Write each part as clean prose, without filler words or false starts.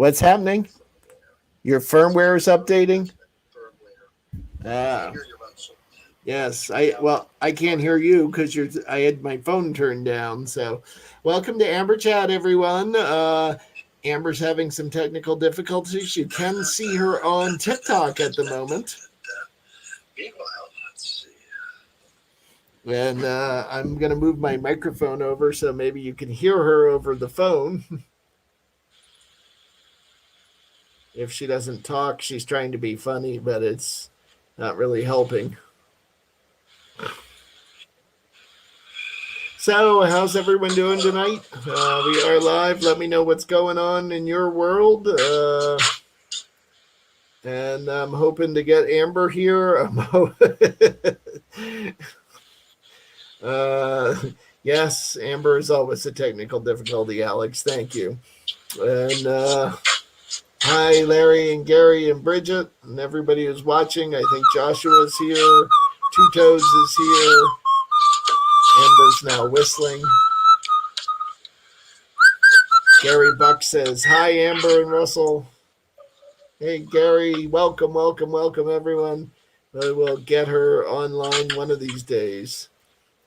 What's happening? Your firmware is updating? Yes. I can't hear you because I had my phone turned down. So, welcome to Amber Chat, everyone. Amber's having some technical difficulties. You can see her on TikTok at the moment. And I'm going to move my microphone over so maybe you can hear her over the phone. If she doesn't talk, she's trying to be funny, but it's not really helping. So, how's everyone doing tonight? We are live. Let me know what's going on in your world. And I'm hoping to get Amber here. Yes, Amber is always a technical difficulty, Alex. Thank you. And hi, Larry and Gary and Bridget and everybody who's watching. I think Joshua's here. Two Toes is here. Amber's now whistling. Gary Buck says, hi, Amber and Russell. Hey, Gary, welcome, everyone. We'll get her online one of these days.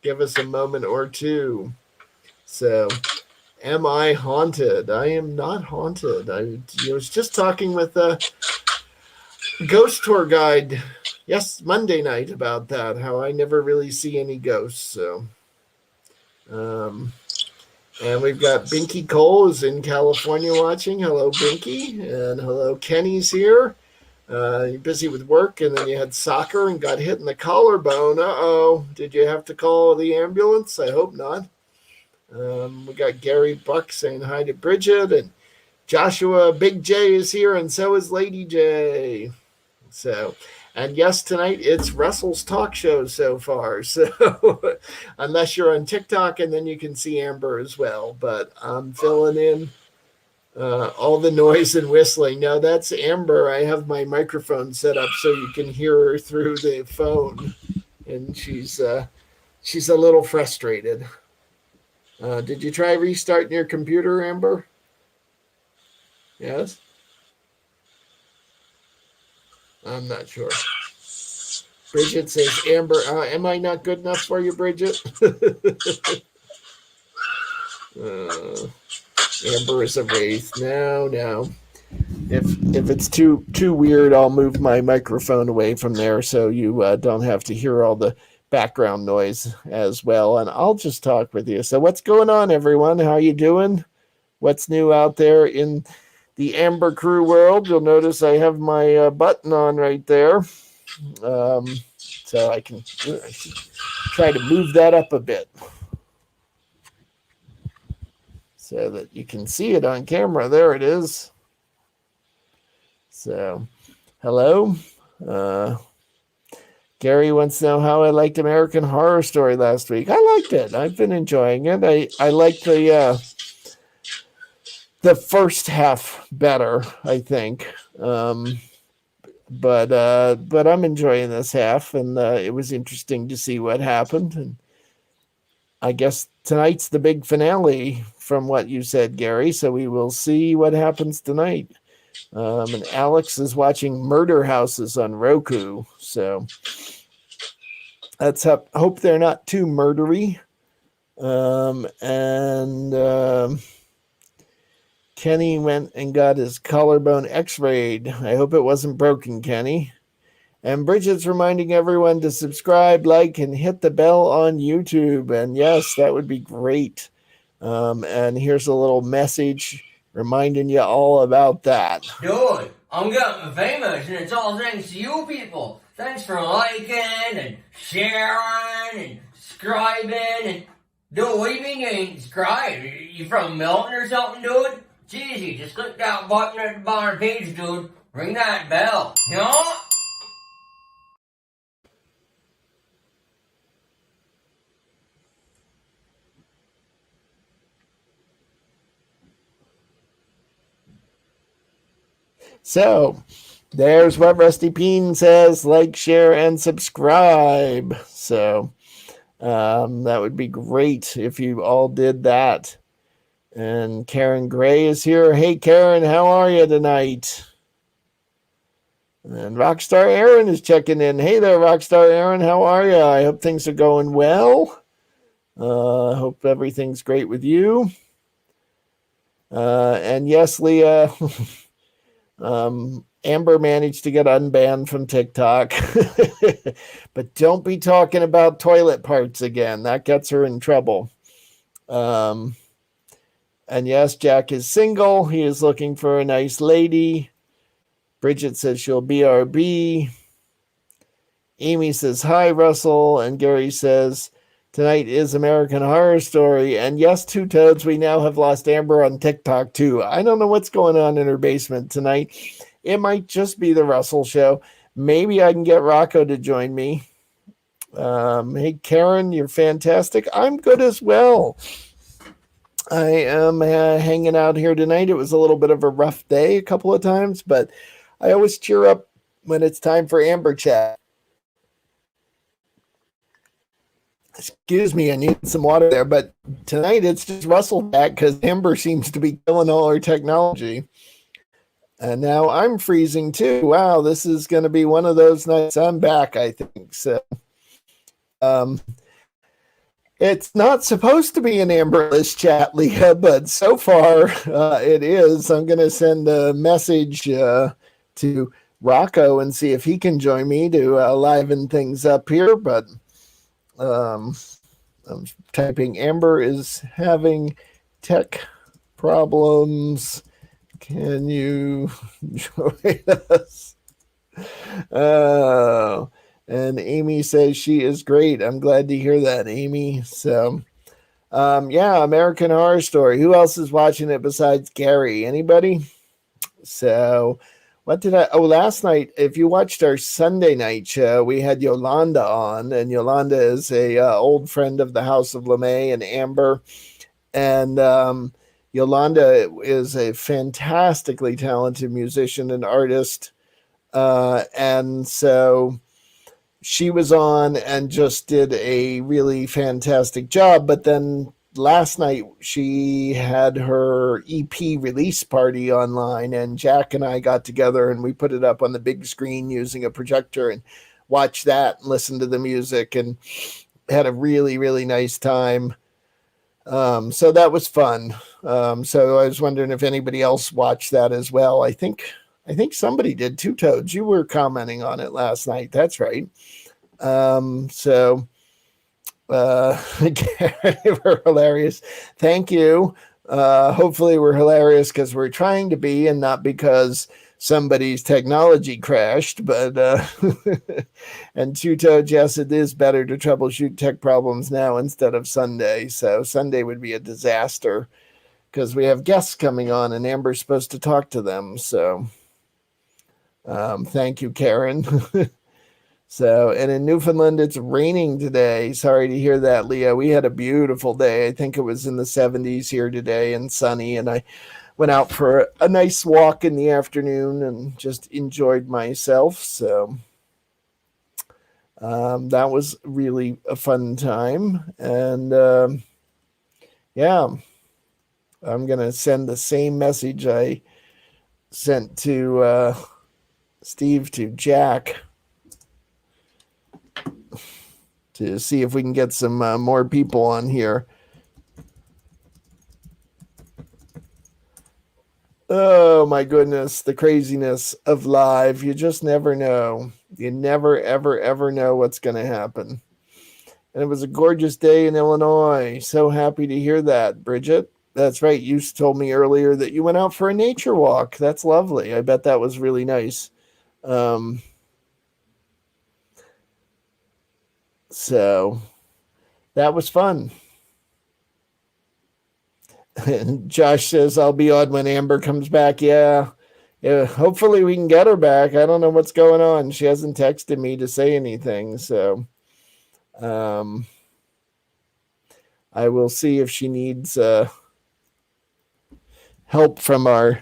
Give us a moment or two. So, am I haunted? I am not haunted. I was just talking with a ghost tour guide Monday night about that, how I never really see any ghosts. So, and we've got Binky Cole is in California watching. Hello, Binky. And hello, Kenny's here. You're busy with work, and then you had soccer and got hit in the collarbone. Uh-oh. Did you have to call the ambulance? I hope not. We got Gary Buck saying hi to Bridget, and Joshua Big J is here, and so is Lady J. So, and yes, tonight it's Russell's talk show so far. So, unless you're on TikTok, and then you can see Amber as well. But I'm filling in all the noise and whistling. No, that's Amber. I have my microphone set up so you can hear her through the phone, and she's a little frustrated. Did you try restarting your computer, Amber? Yes? I'm not sure. Bridget says, Amber, am I not good enough for you, Bridget? Amber is a wraith. No. If it's too weird, I'll move my microphone away from there so you don't have to hear all the background noise as well. And I'll just talk with you. So what's going on, everyone? How you doing? What's new out there in the Amber Crew world? You'll notice I have my button on right there. So I should try to move that up a bit so that you can see it on camera. There it is. So, hello. Gary wants to know how I liked American Horror Story last week. I liked it. I've been enjoying it. I liked the first half better, I think. But I'm enjoying this half, and it was interesting to see what happened. And I guess tonight's the big finale from what you said, Gary. So we will see what happens tonight. And Alex is watching Murder Houses on Roku. So let's hope they're not too murdery. Kenny went and got his collarbone x-rayed. I hope it wasn't broken, Kenny. And Bridget's reminding everyone to subscribe, like, and hit the bell on YouTube. And yes, that would be great. And here's a little message reminding you all about that. Dude, I'm getting famous, and it's all thanks to you people. Thanks for liking and sharing and subscribing. And dude, what do you mean you ain't subscribed? You from Milton or something, dude? It's easy. Just click that button at the bottom of the page, dude. Ring that bell. You know? So, there's what Rusty Peen says. Like, share, and subscribe. So, that would be great if you all did that. And Karen Gray is here. Hey, Karen, how are you tonight? And Rockstar Aaron is checking in. Hey there, Rockstar Aaron, how are you? I hope things are going well. I hope everything's great with you. And yes, Leah, Amber managed to get unbanned from TikTok. But don't be talking about toilet parts again. That gets her in trouble. And yes, Jack is single. He is looking for a nice lady. Bridget says she'll BRB. Amy says, hi, Russell. And Gary says, tonight is American Horror Story. And yes, Two Toads, we now have lost Amber on TikTok too. I don't know what's going on in her basement tonight. It might just be the Russell show. Maybe I can get Rocco to join me. Hey, Karen, you're fantastic. I'm good as well. I am hanging out here tonight. It was a little bit of a rough day a couple of times, but I always cheer up when it's time for Amber Chat. Excuse me, I need some water there, but tonight it's just Russell back because Amber seems to be killing all our technology. And now I'm freezing too. Wow, this is going to be one of those nights. I'm back, I think. So, it's not supposed to be an Amberless chat, Leah, but so far it is. I'm going to send a message to Rocco and see if he can join me to liven things up here. But I'm typing Amber is having tech problems. Can you join us? And Amy says she is great. I'm glad to hear that, Amy. So, yeah, American Horror Story. Who else is watching it besides Gary? Anybody? So, what did I? Oh, last night, if you watched our Sunday night show, we had Yolanda on, and Yolanda is a old friend of the House of LeMay and Amber, and Yolanda is a fantastically talented musician and artist, and so she was on and just did a really fantastic job. But then last night she had her EP release party online, and Jack and I got together and we put it up on the big screen using a projector and watched that and listened to the music and had a really, really nice time. So that was fun. So I was wondering if anybody else watched that as well. I think somebody did. Two Toads, you were commenting on it last night. That's right. So we're hilarious. Thank you. Hopefully we're hilarious because we're trying to be and not because somebody's technology crashed, but and Two Toads, yes, it is better to troubleshoot tech problems now instead of Sunday. So Sunday would be a disaster because we have guests coming on and Amber's supposed to talk to them. So thank you, Karen. So, and in Newfoundland, it's raining today. Sorry to hear that, Leah. We had a beautiful day. I think it was in the 70s here today and sunny. And I went out for a nice walk in the afternoon and just enjoyed myself. So that was really a fun time. And yeah, I'm going to send the same message I sent to Steve to Jack to see if we can get some more people on here. Oh my goodness, the craziness of live. You just never know. You never, ever, ever know what's going to happen. And it was a gorgeous day in Illinois. So happy to hear that, Bridget. That's right. You told me earlier that you went out for a nature walk. That's lovely. I bet that was really nice. So that was fun. And Josh says, I'll be on when Amber comes back. Yeah. Hopefully we can get her back. I don't know what's going on. She hasn't texted me to say anything. So I will see if she needs help from our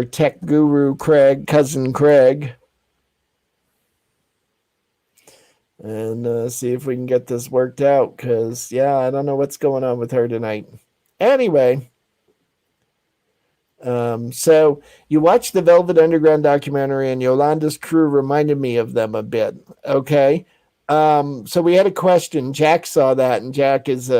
tech guru, cousin Craig. and see if we can get this worked out. Because, yeah, I don't know what's going on with her tonight. Anyway, so you watched the Velvet Underground documentary, and Yolanda's crew reminded me of them a bit. Okay. So we had a question. Jack saw that, and Jack is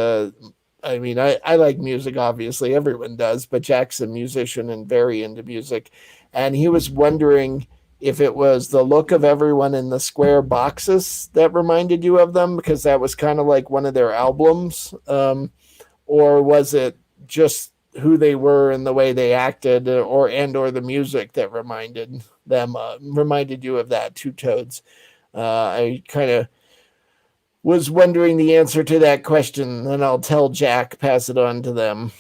I mean, I like music, obviously. Everyone does, but Jack's a musician and very into music. And he was wondering if it was the look of everyone in the square boxes that reminded you of them, because that was kind of like one of their albums. Or was it just who they were and the way they acted, or the music that reminded you of that? Two Toads. I kind of was wondering the answer to that question, and I'll tell Jack, pass it on to them.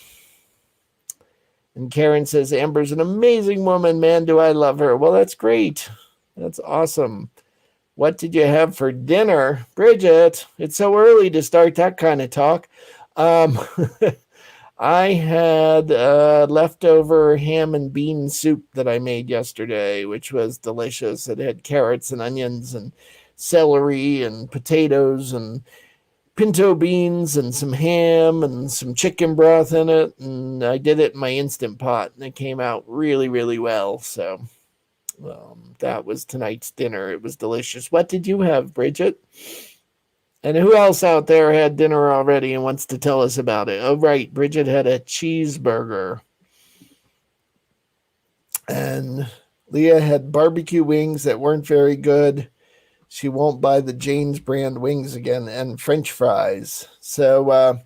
And Karen says, Amber's an amazing woman, man, do I love her. Well, that's great. That's awesome. What did you have for dinner? Bridget, it's so early to start that kind of talk. I had leftover ham and bean soup that I made yesterday, which was delicious. It had carrots and onions and celery and potatoes and pinto beans and some ham and some chicken broth in it. And I did it in my Instant Pot, and it came out really, really well. So that was tonight's dinner. It was delicious. What did you have, Bridget? And who else out there had dinner already and wants to tell us about it? Oh, right. Bridget had a cheeseburger. And Leah had barbecue wings that weren't very good. She won't buy the Jane's brand wings again, and French fries. So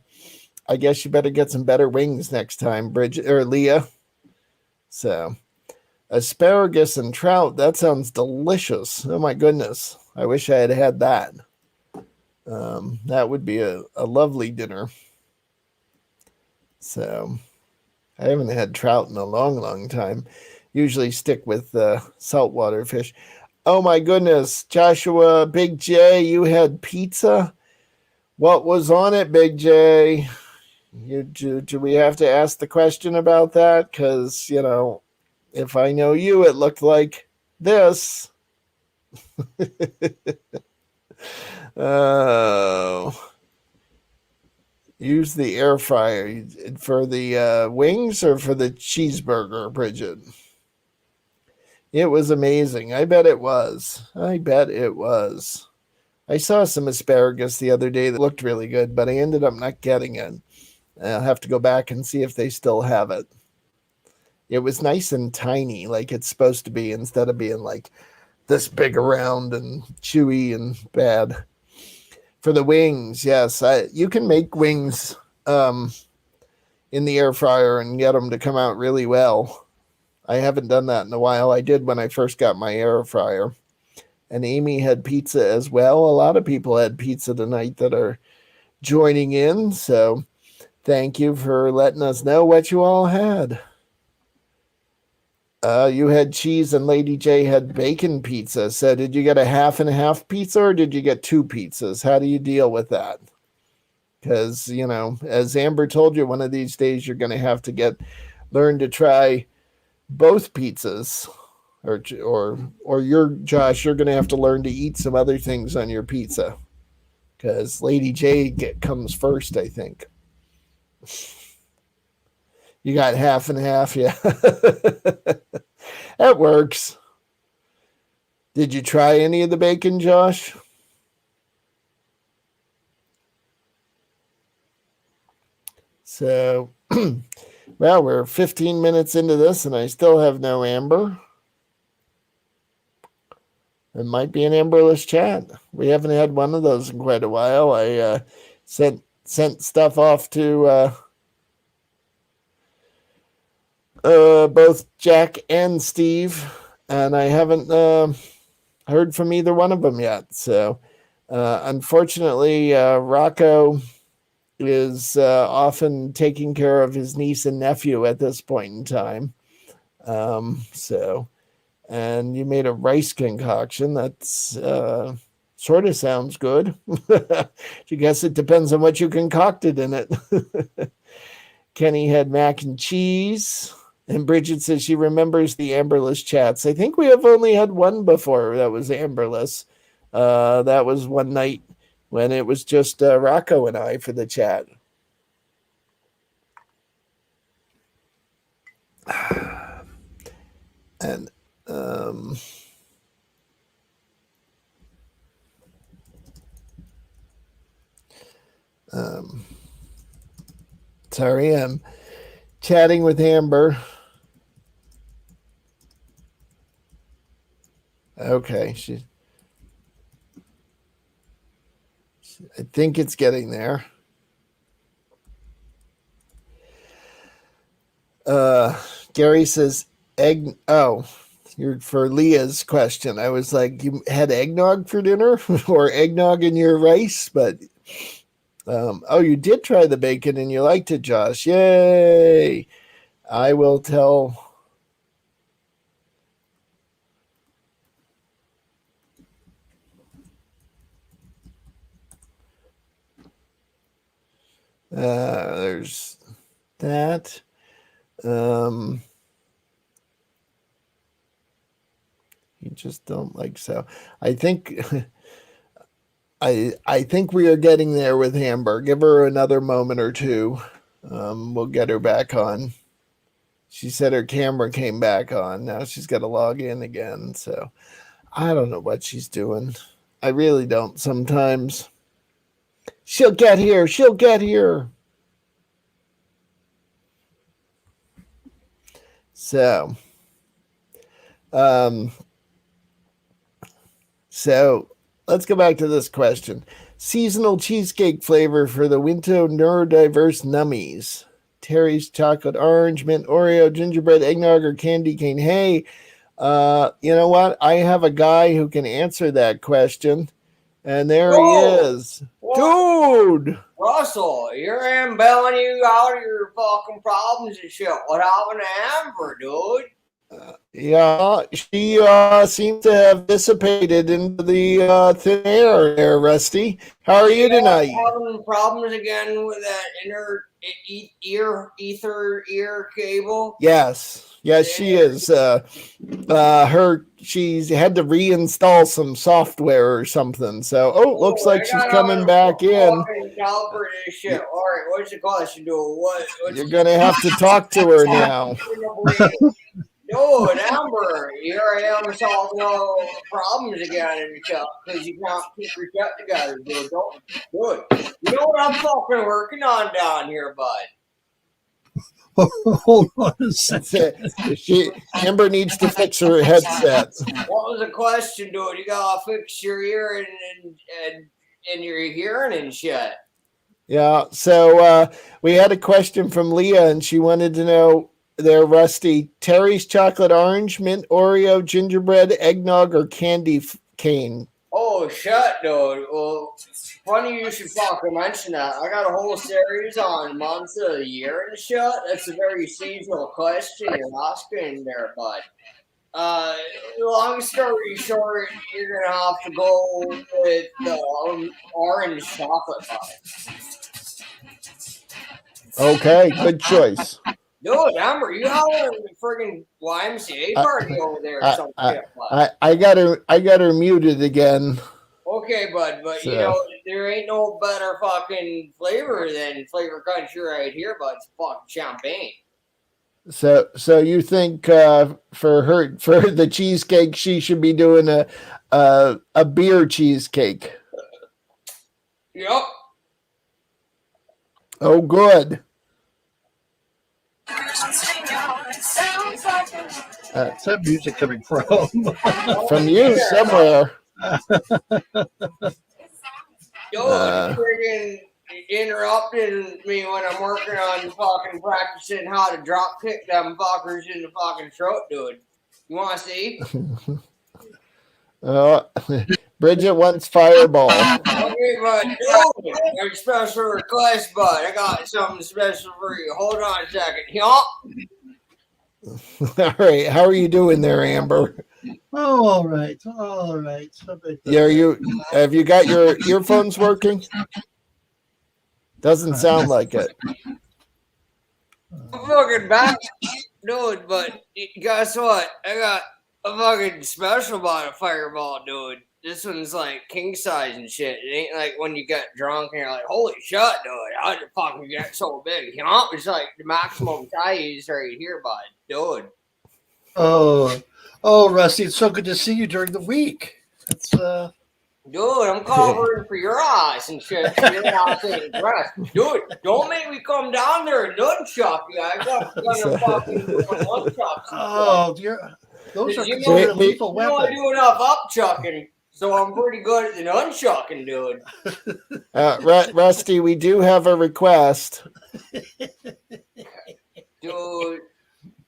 I guess you better get some better wings next time, Bridget or Leah. So asparagus and trout, that sounds delicious. Oh my goodness. I wish I had that. That would be a lovely dinner. So I haven't had trout in a long, long time. Usually stick with saltwater fish. Oh my goodness, Joshua, Big J, you had pizza? What was on it, Big J? Do we have to ask the question about that? Because, if I know you, it looked like this. Oh. Use the air fryer for the wings or for the cheeseburger, Bridget? It was amazing. I bet it was. I saw some asparagus the other day that looked really good, but I ended up not getting it. I'll have to go back and see if they still have it. It was nice and tiny, like it's supposed to be, instead of being like this big around and chewy and bad. For the wings, yes, you can make wings in the air fryer and get them to come out really well. I haven't done that in a while. I did when I first got my air fryer. And Amy had pizza as well. A lot of people had pizza tonight that are joining in. So thank you for letting us know what you all had. You had cheese and Lady J had bacon pizza. So did you get a half and half pizza, or did you get two pizzas? How do you deal with that? Because, as Amber told you, one of these days you're going to have to learn to try both pizzas, or Josh, you're going to have to learn to eat some other things on your pizza, because Lady J comes first, I think. You got half and half, yeah. That works. Did you try any of the bacon, Josh? So, well, we're 15 minutes into this, and I still have no Amber. It might be an Amberless chat. We haven't had one of those in quite a while. I sent stuff off to both Jack and Steve, and I haven't heard from either one of them yet. So, unfortunately, Rocco is often taking care of his niece and nephew at this point in time. And you made a rice concoction. That's sort of sounds good. I guess it depends on what you concocted in it. Kenny had mac and cheese. And Bridget says she remembers the Amberless chats. I think we have only had one before that was Amberless. That was one night when it was just Rocco and I for the chat. And sorry, I'm chatting with Amber. Okay, I think it's getting there. Gary says egg. Oh, you're for Leah's question. I was like, you had eggnog for dinner or eggnog in your rice, but oh, you did try the bacon and you liked it, Josh. Yay! I will tell. There's that. You just don't like so. I think I think we are getting there with Amber. Give her another moment or two. We'll get her back on. She said her camera came back on. Now she's got to log in again. So I don't know what she's doing. I really don't sometimes. She'll get here. She'll get here. So, so let's go back to this question. Seasonal cheesecake flavor for the winter neurodiverse nummies. Terry's chocolate orange, mint Oreo, gingerbread, eggnog, or candy cane. Hey, you know what? I have a guy who can answer that question. And there he is. Dude! Russell, here I am bailing you out of your fucking problems and shit. What happened to Amber, dude? Yeah, she seems to have dissipated into the thin air there, Rusty. How are you tonight? Having problems again with that inner ear cable? Yes, she is. She's had to reinstall some software or something. So, looks like she's coming back in. This shit. All right, what's the question, dude? You're gonna have to talk to her now. Dude, Amber, here I am solving all problems again because you can't keep your shit together, dude. Dude, you know what I'm fucking working on down here, bud? Hold on a second. Amber needs to fix her headset. What was the question, dude? You gotta fix your ear and your hearing and shit. Yeah, so we had a question from Leah, and she wanted to know there, Rusty, Terry's chocolate orange, mint Oreo, gingerbread, eggnog, or candy cane? Oh, shit, dude. Well, funny you should fucking mention that. I got a whole series on months of the year and shit. That's a very seasonal question you're asking there, bud. Long story short, you're gonna have to go with the orange chocolate bar. Okay, good choice. Dude, Amber, you having a friggin' YMCA party over there or something? I got her muted again. Okay, bud, but you know, there ain't no better fucking flavor than Flavor Country right here, bud. It's fucking champagne. So you think for the cheesecake she should be doing a beer cheesecake? Yep. Oh, good. Where's that music coming from? From you somewhere. Yo, friggin' interrupting me when I'm working on fucking practicing how to drop kick them fuckers in the fucking throat, dude. You want to see? Bridget wants Fireball. Okay, bud. Dude, there's a special request, bud. I got something special for you. Hold on a second. Yup. All right. How are you doing there, Amber? Oh, all right. Yeah, have you got your earphones working? Doesn't sound like it. I'm fucking back, dude, but guess what? I got a fucking special about a Fireball, dude. this one's like king size and shit. It ain't like when you get drunk and you're like, holy shit, dude, how did the fucking get so big? You know, it's like the maximum size right here, bud, dude. Oh, Rusty, it's so good to see you during the week. It's Dude, I'm covering for your ass and shit. Your ass ain't dressed. Dude, don't make me come down there and nunchuck you. I got gonna fucking do my nunchucks. those are You considered know, lethal I weapons. do enough upchucking, so I'm pretty good at the nunchucking, dude. Rusty, we do have a request. Dude.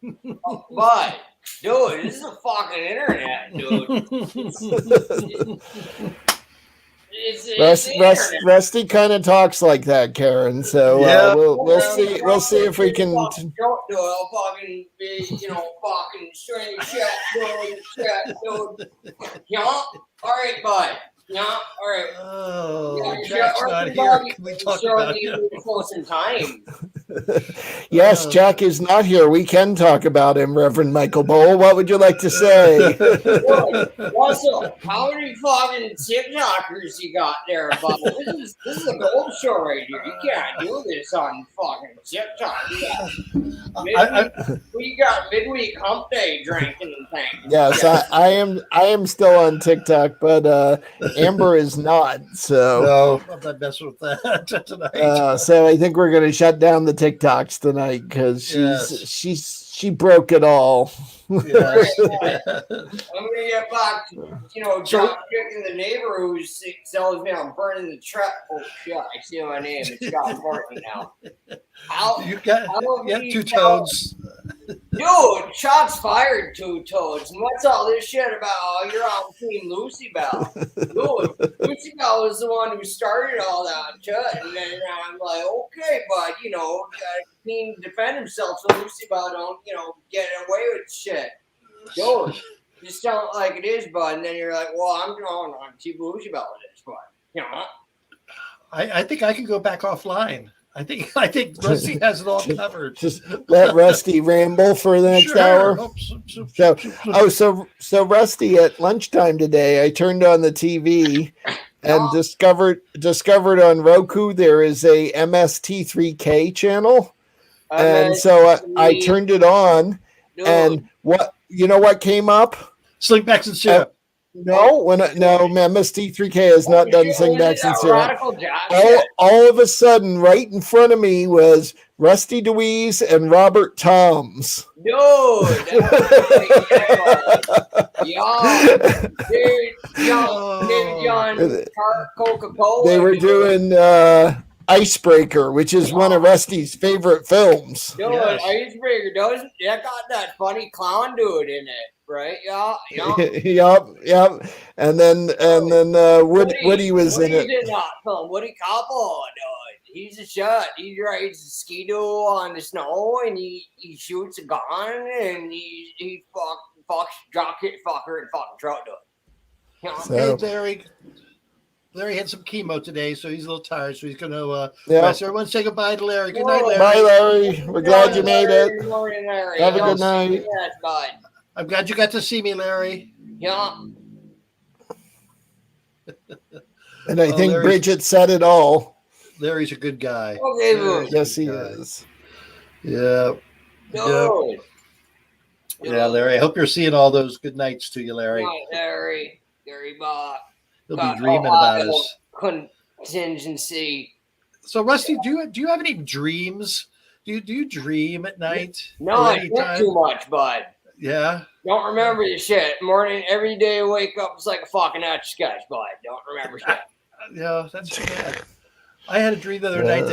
But, dude, this is a fucking internet, dude. It's the internet. Rusty kind of talks like that, Karen. So Yeah. we'll see if we can. Don't do it. I'll fucking be, fucking strange chat, dude. Yeah. All right, bud. Yeah. All right. Oh, Yeah, Jack's not here. Can we talk about him? Close in time. Yes, Jack is not here. We can talk about him, Reverend Michael Bowl. What would you like to say? Also, how many fucking TikTokers you got there, bud? This is a gold show right here. You can't do this on fucking TikTok. We got midweek hump day drinking and things. Yes, I am still on TikTok, but Amber is not. So No, I'm not messing with that tonight. so I think we're going to shut down the TikToks tonight because she broke it all. Yes. I'm gonna get back to John Chick in the neighbor who tells me I'm burning the truck. Oh shit! I see my name. It's Scott Martin now. You got two toads. Dude, shots fired, two toads. And what's all this shit about? Oh, you're on Team Lucy Bell. Dude, Lucy Bell was the one who started all that shit. And then I'm like, okay, bud, Team defend himself so Lucy Bell don't, get away with shit. Dude, just tell it like it is, bud. And then you're like, well, I'm going on Team Lucy Bell with this, bud. I think I can go back offline. I think Rusty has it all covered. Just let Rusty ramble for the next hour. So Rusty, at lunchtime today, I turned on the TV and discovered on Roku there is a MST3K channel, and so I turned it on, and what came up? Slingbacks and syrup. No, MST3K has not done Slingbacks and syrup. All of a sudden, right in front of me was Rusty DeWeese and Robert Toms. Dude, David John, Coca-Cola. They were doing Icebreaker, which is one of Rusty's favorite films. Dude, Icebreaker doesn't got that funny clown dude in it. Right? Yeah. Yep. And then Woody was in it. In that film. Woody Coppel, dude. He's a shot. He rides a ski-doo on the snow and he shoots a gun and he fucks dropkick fucker and fucking truck dude. Hey, Larry had some chemo today, so he's a little tired, so he's going to rest. Everyone say goodbye to Larry. Good night, Larry. Bye, Larry. We're glad you made it. Good morning, Larry. Have a good night. Bye. I'm glad you got to see me, Larry. Yeah. And I think Bridget said it all. Larry's a good guy. Okay, yes, he is. Yeah. Dude. Yeah, Larry. I hope you're seeing all those good nights to you, Larry. Good night, Larry. Gary Bach. He'll be dreaming about us. Contingency. So, Rusty, do you have any dreams? Do you dream at night? No, I sleep too much, bud. Yeah. Don't remember the shit. Morning, every day I wake up, it's like a fucking etch sketch, bud. Don't remember shit. Yeah, that's too bad. I had a dream the other night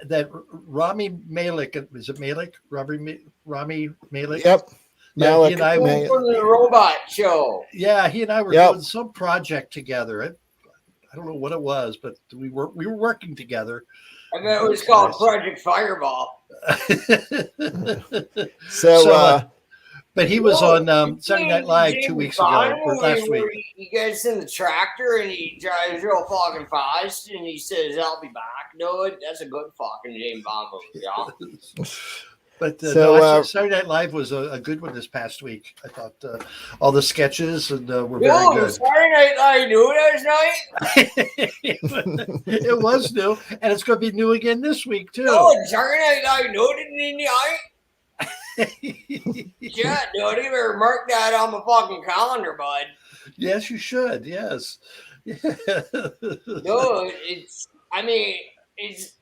that Rami Malek, is it Malek? Rami Malek? Yep. Yeah, he and I were from the robot show. Yeah, he and I were doing some project together. I don't know what it was, but we were working together. I mean, it was called Project Fireball. But he was on Saturday Night Live 2 weeks ago, or last week. He gets in the tractor and he drives real fucking fast and he says, "I'll be back." No, that's a good fucking James Bond movie, y'all. But So, no, Saturday Night Live was a good one this past week. I thought all the sketches were very Yo, good. Saturday Night Live new last night? It was new, and it's going to be new again this week too. Yo, Saturday Night Live new in the Yeah, dude, you better mark that on my fucking calendar, bud. Yes, you should. Yes. Dude, it's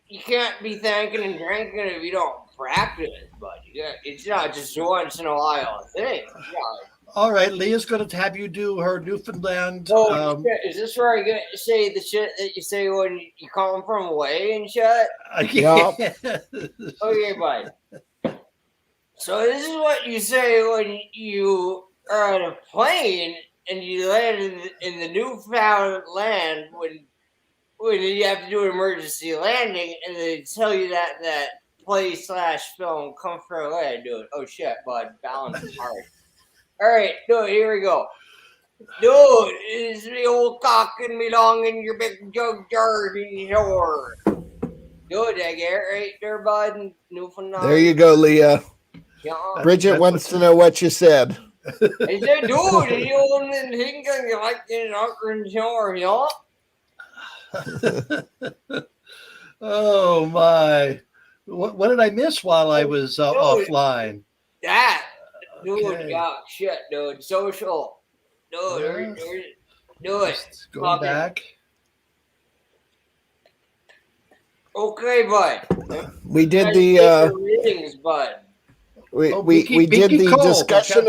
you can't be thanking and drinking if you don't practice, bud. It's not just once in a while thing. All right, Leah's going to have you do her Newfoundland. Oh, is this where I get to say the shit that you say when you come from away and shit? Yeah. Okay, bud. So this is what you say when you are on a plane and you land in the newfound land when you have to do an emergency landing and they tell you that play/film come from land, dude. Oh shit, bud. Balance is hard. Alright, dude, here we go. Dude, is the old cock and me long in your big jug dirty door. Dude, I get it right there, bud. Newfoundland. There you go, Leah. Yeah. Bridget wants to know what you said. I said, dude, you only think you like the awkward door, yeah? Oh my! What did I miss while I was offline? That, dude, Okay. yeah, shit, dude. Social. Dude, do it. Going back. Okay, bud. We did Let's the get your readings, bud. we Binky did the Cole. discussion.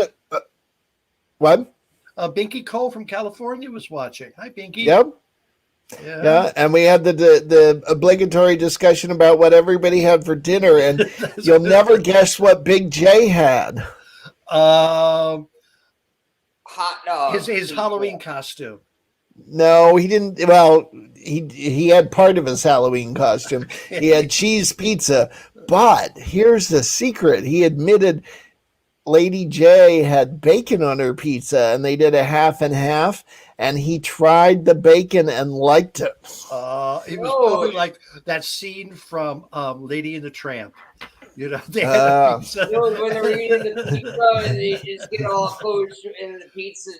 What? Binky Cole from California was watching. Hi, Binky. Yep. Yeah, and we had the obligatory discussion about what everybody had for dinner, and you'll never guess what Big J had. Hot dog. His Halloween costume. No, he didn't. Well, he had part of his Halloween costume. He had cheese pizza, but here's the secret. He admitted Lady J had bacon on her pizza, and they did a half and half, and he tried the bacon and liked it. It was probably like that scene from Lady and the Tramp. You know, they had a pizza. When they're eating the pizza and they just get all close and the pizza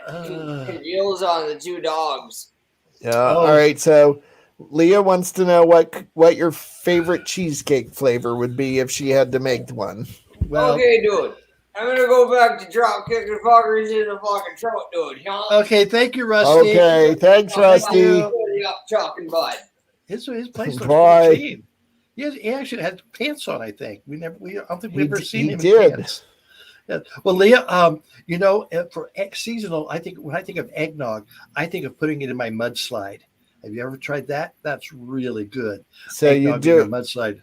congeals on the two dogs. Yeah. All right. So Leah wants to know what your favorite cheesecake flavor would be if she had to make one. Well, okay, dude. I'm gonna go back to drop kicking fuckers in the fucking throat, dude. Okay, thank you, Rusty. Okay, thanks, Rusty. Talking bud. His place looks Bye. pretty clean. He actually had pants on. I think I don't think we've ever seen him in did. pants. Yeah. Well, Leah, you know, for seasonal, I think when I think of eggnog, I think of putting it in my mudslide. Have you ever tried that? That's really good. So eggnog you do in your mudslide.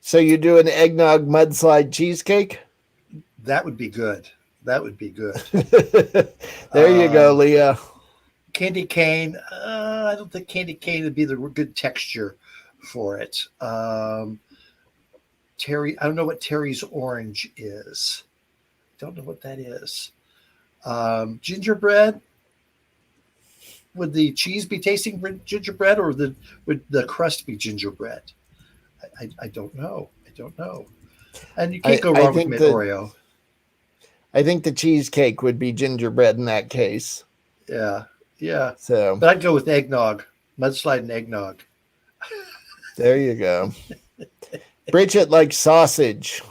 So you do an eggnog mudslide cheesecake? That would be good. That would be good. There you go, Leah. Candy cane. I don't think candy cane would be the good texture for it. Terry, I don't know what Terry's orange is. Don't know what that is. Gingerbread. Would the cheese be tasting gingerbread, or would the crust be gingerbread? I don't know. I don't know. And you can't go wrong with Oreo. I think the cheesecake would be gingerbread in that case. Yeah. So, but I'd go with eggnog, mudslide and eggnog. There you go. Bridget likes sausage.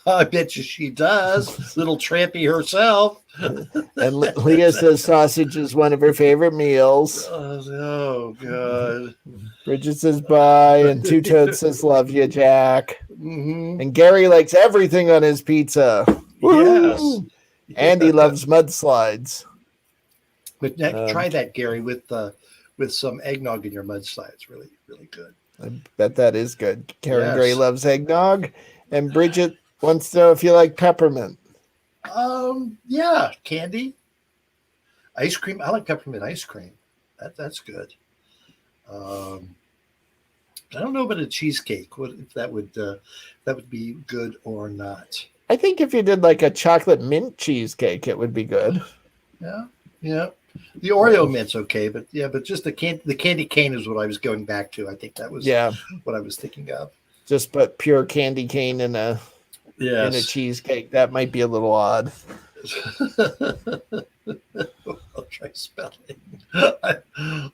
I bet you she does. Little trampy herself. And Leah says sausage is one of her favorite meals. Oh God. Bridget says bye, and Two Toads says love you, Jack. Mm-hmm. And Gary likes everything on his pizza. Yes. Andy loves mudslides. But try that, Gary, with some eggnog in your mudslide. It's really, really good. I bet that is good. Karen Yes. Gray loves eggnog, and Bridget wants to know if you like peppermint. Yeah, candy, ice cream. I like peppermint ice cream. That's good. I don't know about a cheesecake. What if that would be good or not? I think if you did like a chocolate mint cheesecake, it would be good. Yeah. The Oreo mint's okay, but just the candy cane is what I was going back to. I think that was what I was thinking of. just put pure candy cane in a cheesecake. That might be a little odd. I'll try spelling.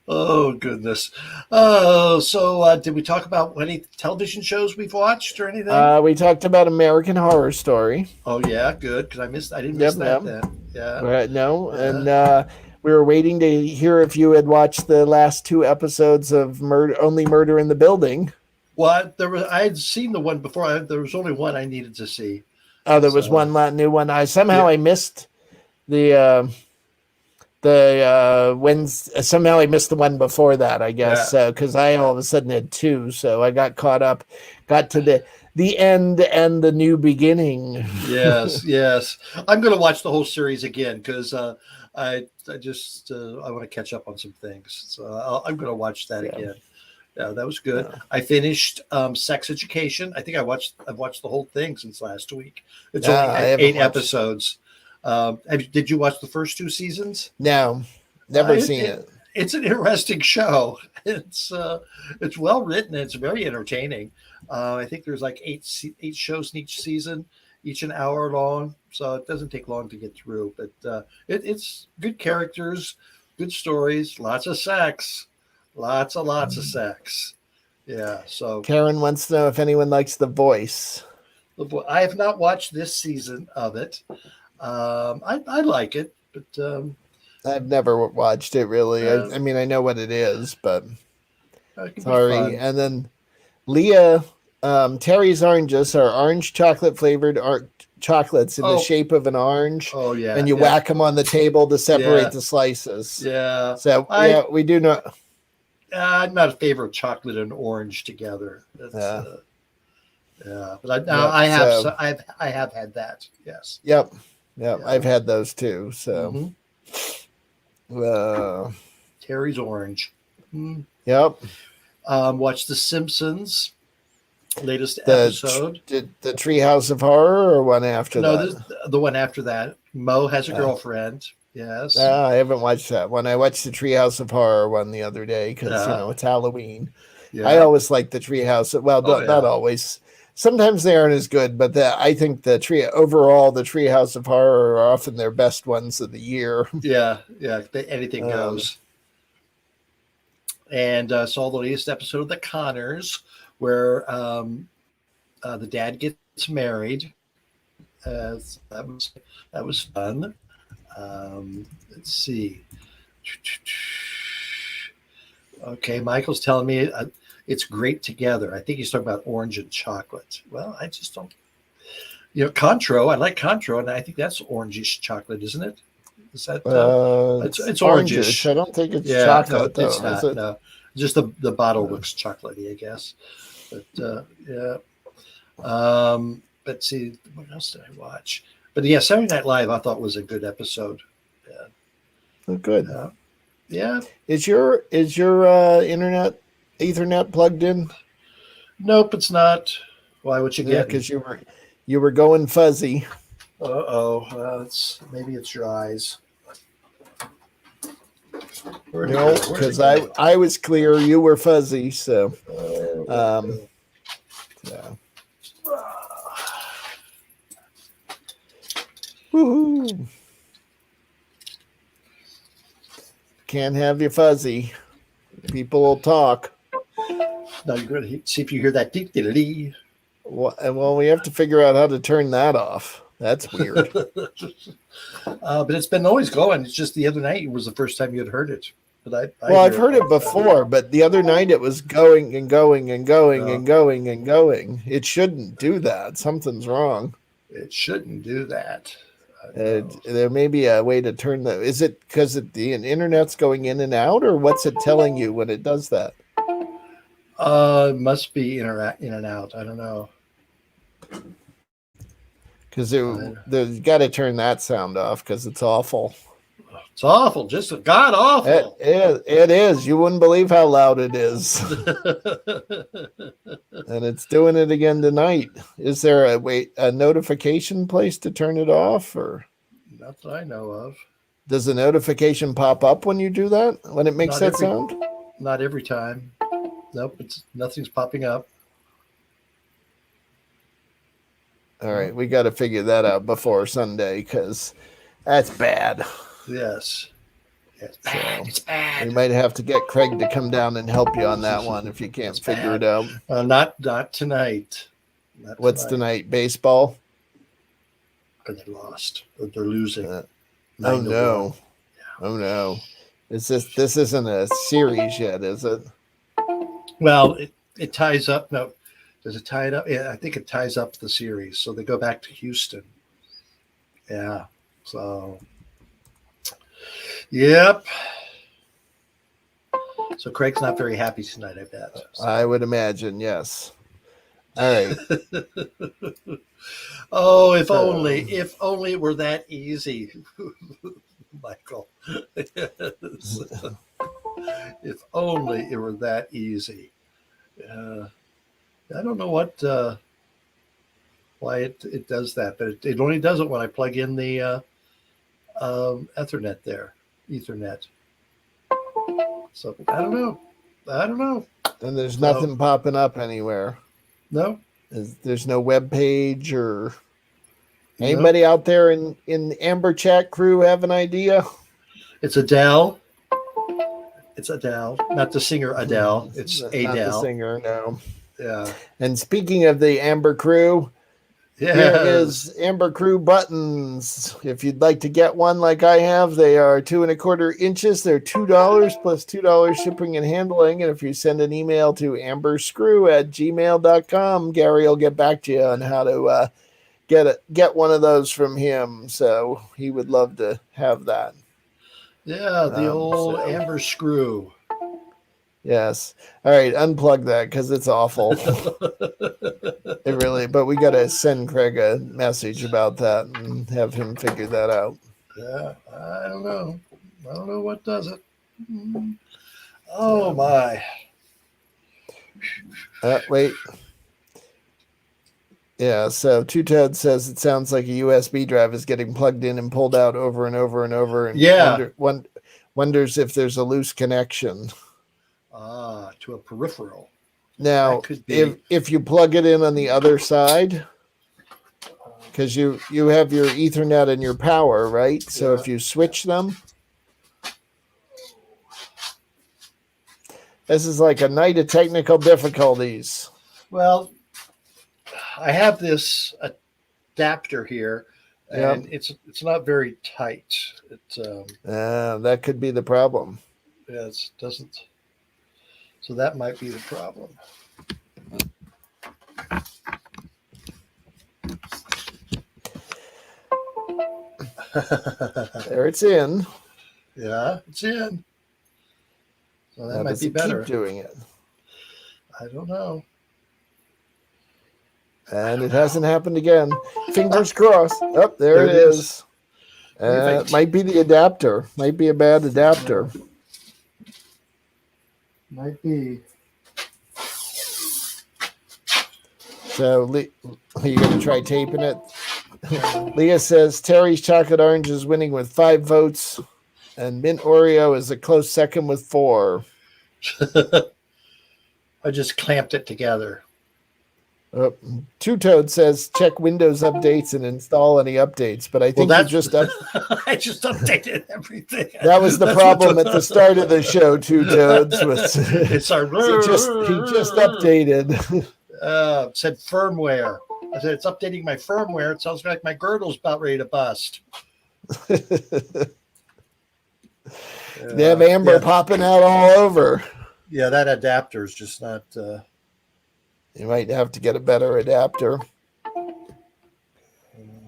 Oh goodness. So did we talk about any television shows we've watched or anything? We talked about American Horror Story. Oh yeah, good, because I didn't miss that then. Yeah. No, and we were waiting to hear if you had watched the last 2 episodes of Only Murder in the Building. Well, I had seen the one before. There was only one I needed to see. Oh, there was one new one. I missed the somehow I missed the one before that, I guess. So because I all of a sudden had 2, so I got caught up, got to the end and the new beginning. Yes. I'm going to watch the whole series again because I want to catch up on some things. So I'm going to watch that again. Yeah, that was good. Yeah. I finished Sex Education. I think I've watched the whole thing since last week. It's only 8 episodes. Did you watch the first 2 seasons? No, never seen it. It's an interesting show. It's well written. It's very entertaining. I think there's like 8 shows in each season, each an hour long. So it doesn't take long to get through. But it's good characters, good stories, lots of sex. Lots of sex. Yeah. So Karen wants to know if anyone likes The Voice. I have not watched this season of it. I like it, but I've never watched it really. I mean, I know what it is, but sorry. And then Leah, Terry's Oranges are orange chocolate flavored chocolates in the shape of an orange. Oh yeah. And you whack them on the table to separate the slices. Yeah. So we do not. I'm not a favorite chocolate and orange together. But I have had that. Yes. Yep. I've had those too. So, Terry's Orange. Yep. Watch The Simpsons. Latest episode. The Treehouse of Horror or one after that? No, the one after that. Mo has a girlfriend. Yes. I haven't watched that one. I watched the Treehouse of Horror one the other day because it's Halloween. Yeah. I always like the Treehouse. Well, not always. Sometimes they aren't as good, but I think the Treehouse of Horror are often their best ones of the year. Yeah. Anything goes. And saw the latest episode of The Conners, where the dad gets married. That was fun. Let's see. Okay, Michael's telling me it's great together. I think he's talking about orange and chocolate. Well, I just don't. Contro. I like Contro, and I think that's orangish chocolate, isn't it? Is that? It's orangish. I don't think it's chocolate. No, it's not. No, just the bottle looks chocolatey, I guess. But let's see. What else did I watch? But yeah, Saturday Night Live I thought was a good episode. Yeah. Oh, good. Yeah. Is your internet Ethernet plugged in? Nope, it's not. Why would you get? Because you were going fuzzy. Maybe it's your eyes. No, because I was clear, you were fuzzy. So, yeah. Woohoo! Can't have you fuzzy. People will talk. Now you're going to see if you hear that dee. Well, we have to figure out how to turn that off. That's weird. But it's been always going. It's just the other night was the first time you had heard it. But I've heard it before, but the other night it was going and going and going and going and going. It shouldn't do that. Something's wrong. It shouldn't do that. There may be a way to turn that. Is it because the internet's going in and out, or what's it telling you when it does that? It must be in and out. I don't know. Because you got to turn that sound off because it's awful. It's awful, just god awful. It is. You wouldn't believe how loud it is. And it's doing it again tonight. Is there a notification place to turn it off, or? Not that I know of. Does a notification pop up when you do that? When it makes that sound? Not every time. Nope, nothing's popping up. All right, we got to figure that out before Sunday because that's bad. Yes. It's bad. So, It's bad. We might have to get Craig to come down and help you on that one if you can't figure it out. Not tonight. What's tonight? Baseball? Or they lost. Or they're losing. Oh no! Yeah. Oh no! This isn't a series yet, is it? Well, it ties up. No, does it tie it up? Yeah, I think it ties up the series. So they go back to Houston. Yeah. So. Yep. So Craig's not very happy tonight, I bet. So. I would imagine, yes. All right. Oh, if only it were that easy, Michael. If only it were that easy. I don't know why it does that, but it only does it when I plug in the Ethernet there. Ethernet. So I don't know. And there's nothing popping up anywhere. No. There's no web page or anybody out there in the Amber chat crew have an idea? It's Adele. It's Adele, not the singer Adele. It's Adele. Not the singer, no. Yeah. And speaking of the Amber crew, here is Amber Crew buttons. If you'd like to get one like I have, they are 2¼ inches. They're $2 plus $2 shipping and handling. And if you send an email to amberscrew@gmail.com, Gary will get back to you on how to get one of those from him. So he would love to have that. Yeah, the old Amber Screw. Yes. All right, unplug that because it's awful. It really, but we got to send Craig a message about that and have him figure that out. Yeah, I don't know. I don't know what does it. Oh, my. Wait. Yeah, so Two Toad says it sounds like a USB drive is getting plugged in and pulled out over and over and over. And wonders if there's a loose connection. To a peripheral. Now, if you plug it in on the other side, because you have your Ethernet and your power, right? So if you switch them, this is like a night of technical difficulties. Well, I have this adapter here, and it's not very tight. That could be the problem. Yeah, it doesn't. So that might be the problem. There it's in. Yeah, it's in. So that might be better. Keep doing it. I don't know. And it hasn't happened again. Fingers crossed. Oh, there it is. It might be the adapter. Might be a bad adapter. Might be. So, are you going to try taping it? Leah says Terry's Chocolate Orange is winning with 5 votes, and Mint Oreo is a close second with 4. I just clamped it together. Two Toad says check Windows updates and install any updates, but I think I just updated everything. That was the problem at the start of the show. Two Toads was it's our he just updated. Said firmware. I said it's updating my firmware. It sounds like my girdle's about ready to bust. They have Amber popping out all over. Yeah, that adapter is just not. You might have to get a better adapter.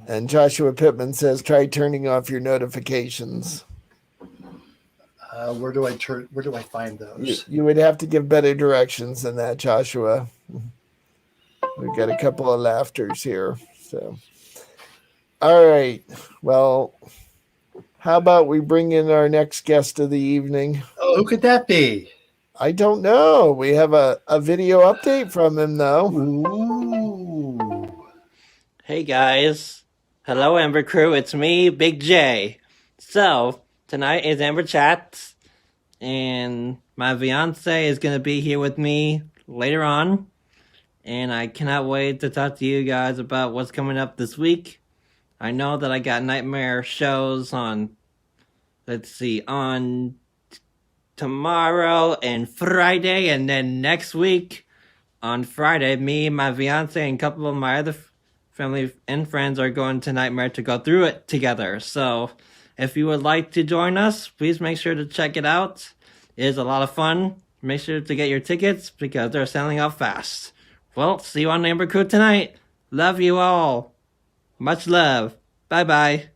And Joshua Pittman says, try turning off your notifications. Where do I find those? You would have to give better directions than that, Joshua. We've got a couple of laughters here. So, all right. Well, how about we bring in our next guest of the evening? Oh, who could that be? I don't know. We have a video update from him, though. Ooh. Hey, guys. Hello, Amber Crew. It's me, Big J. So, tonight is Amber Chats, and my fiance is going to be here with me later on. and I cannot wait to talk to you guys about what's coming up this week. I know that I got Nightmare shows on, let's see, on tomorrow and Friday, and then next week on Friday, me, my fiance, and a couple of my other family and friends are going to Nightmare to go through it together. So if you would like to join us, please make sure to check it out. It is a lot of fun. Make sure to get your tickets because they're selling out fast. Well, see you on Amber Crew tonight. Love you all. Much love. Bye-bye.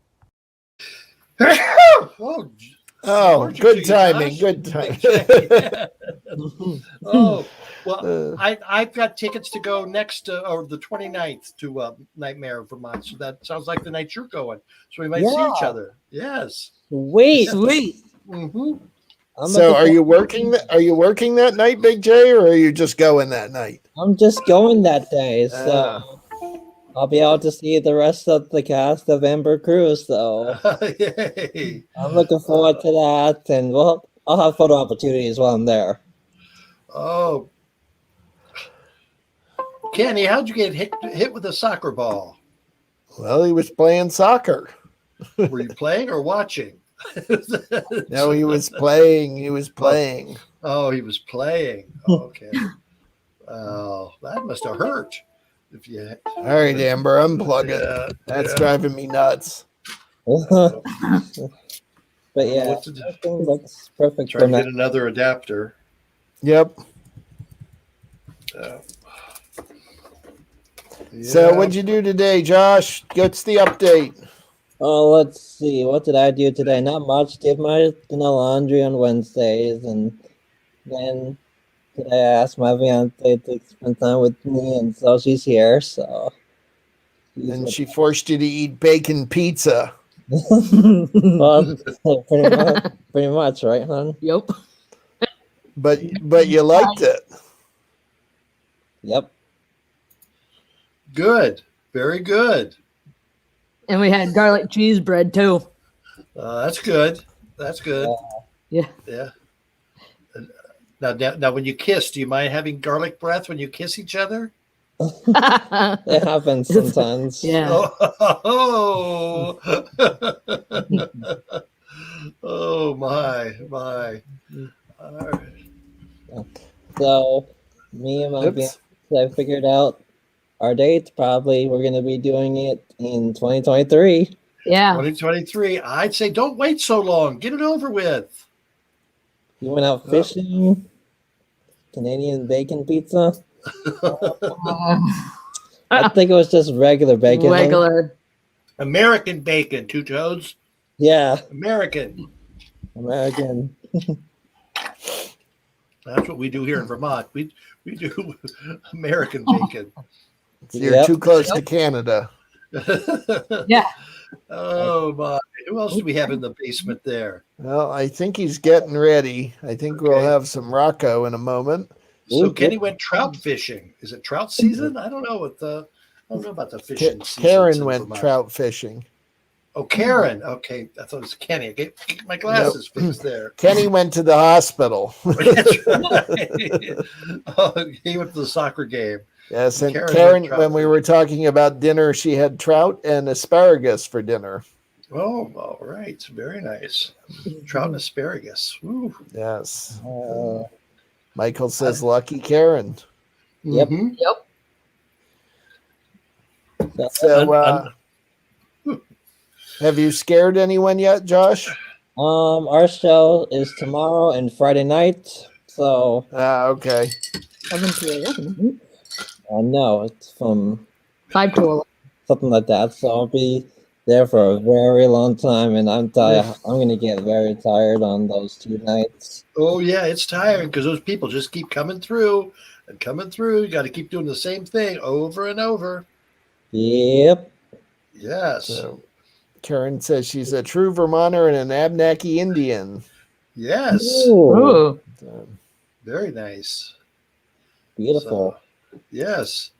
Oh, Oh, Georgia to good you, timing. Josh. Good timing. Oh, well, I've got tickets to go next, or the 29th to Nightmare, Vermont. So that sounds like the night you're going. So we might see each other. Yes. Sweet. Mm-hmm. So are you working? Are you working that night, Big J, or are you just going that night? I'm just going that day, so I'll be able to see the rest of the cast of Amber Crew. So Yay. I'm looking forward to that, and I'll have photo opportunities while I'm there. Oh, Kenny, how'd you get hit with a soccer ball? Well, he was playing soccer. Were you playing or watching? No, he was playing. He was playing. Oh, he was playing. Okay. Oh, that must have hurt. If you. All right, Amber, unplug it. That's driving me nuts. But yeah, What to do? everything looks perfect Try for to now. get another adapter. Yep. So what'd you do today, Josh? What's the update? Oh, let's see. What did I do today? Not much. Did my laundry on Wednesdays, and then today I asked my fiance to spend time with me, and so she's here. So, And she forced you to eat bacon pizza. well, pretty much, right, hon? Yep. But you liked it. Yep. Good. Very good. And we had garlic cheese bread too. That's good. That's good. Yeah. Yeah. Now, when you kiss, do you mind having garlic breath when you kiss each other? It happens sometimes. Yeah. Oh, oh my. All right. So, me and my fiance, I figured out our dates. Probably we're going to be doing it in 2023. Yeah. 2023. I'd say don't wait so long. Get it over with. You went out fishing. Canadian bacon pizza. I think it was just regular bacon. Regular. American bacon, two toads. Yeah, American. American. That's what we do here in Vermont. We do American bacon. You're Yep. too close to Canada. Yeah. Oh my! Who else do we have in the basement there? Well, I think he's getting ready. I think we'll have some Rocco in a moment. So Ooh, Kenny went trout fishing. Is it trout season? I don't know I don't know about the fishing season. Karen went trout fishing. Oh, Karen. Okay, I thought it was Kenny. Get my glasses fixed there. Kenny went to the hospital. That's right. Oh, he went to the soccer game. Yes, and Karen Karen, went trout when we were talking about dinner, she had trout and asparagus for dinner. Oh, all right. Very nice. Trout and asparagus. Ooh. Yes. Uh, Michael says, lucky Karen. Yep. Mhm. Yep. So, have you scared anyone yet, Josh? our show is tomorrow and Friday night. So, Okay. 7 to 11. no, it's from 5 to 11. something like that. So I'll be there for a very long time, and I'm gonna get very tired on those 2 nights. Oh, yeah, it's tiring because those people just keep coming through and coming through. You got to keep doing the same thing over and over. Yep. Yes. So, Karen says she's a true Vermonter and an Abnaki Indian. Yes. Ooh, Ooh. So, Very nice. beautiful. So, yes.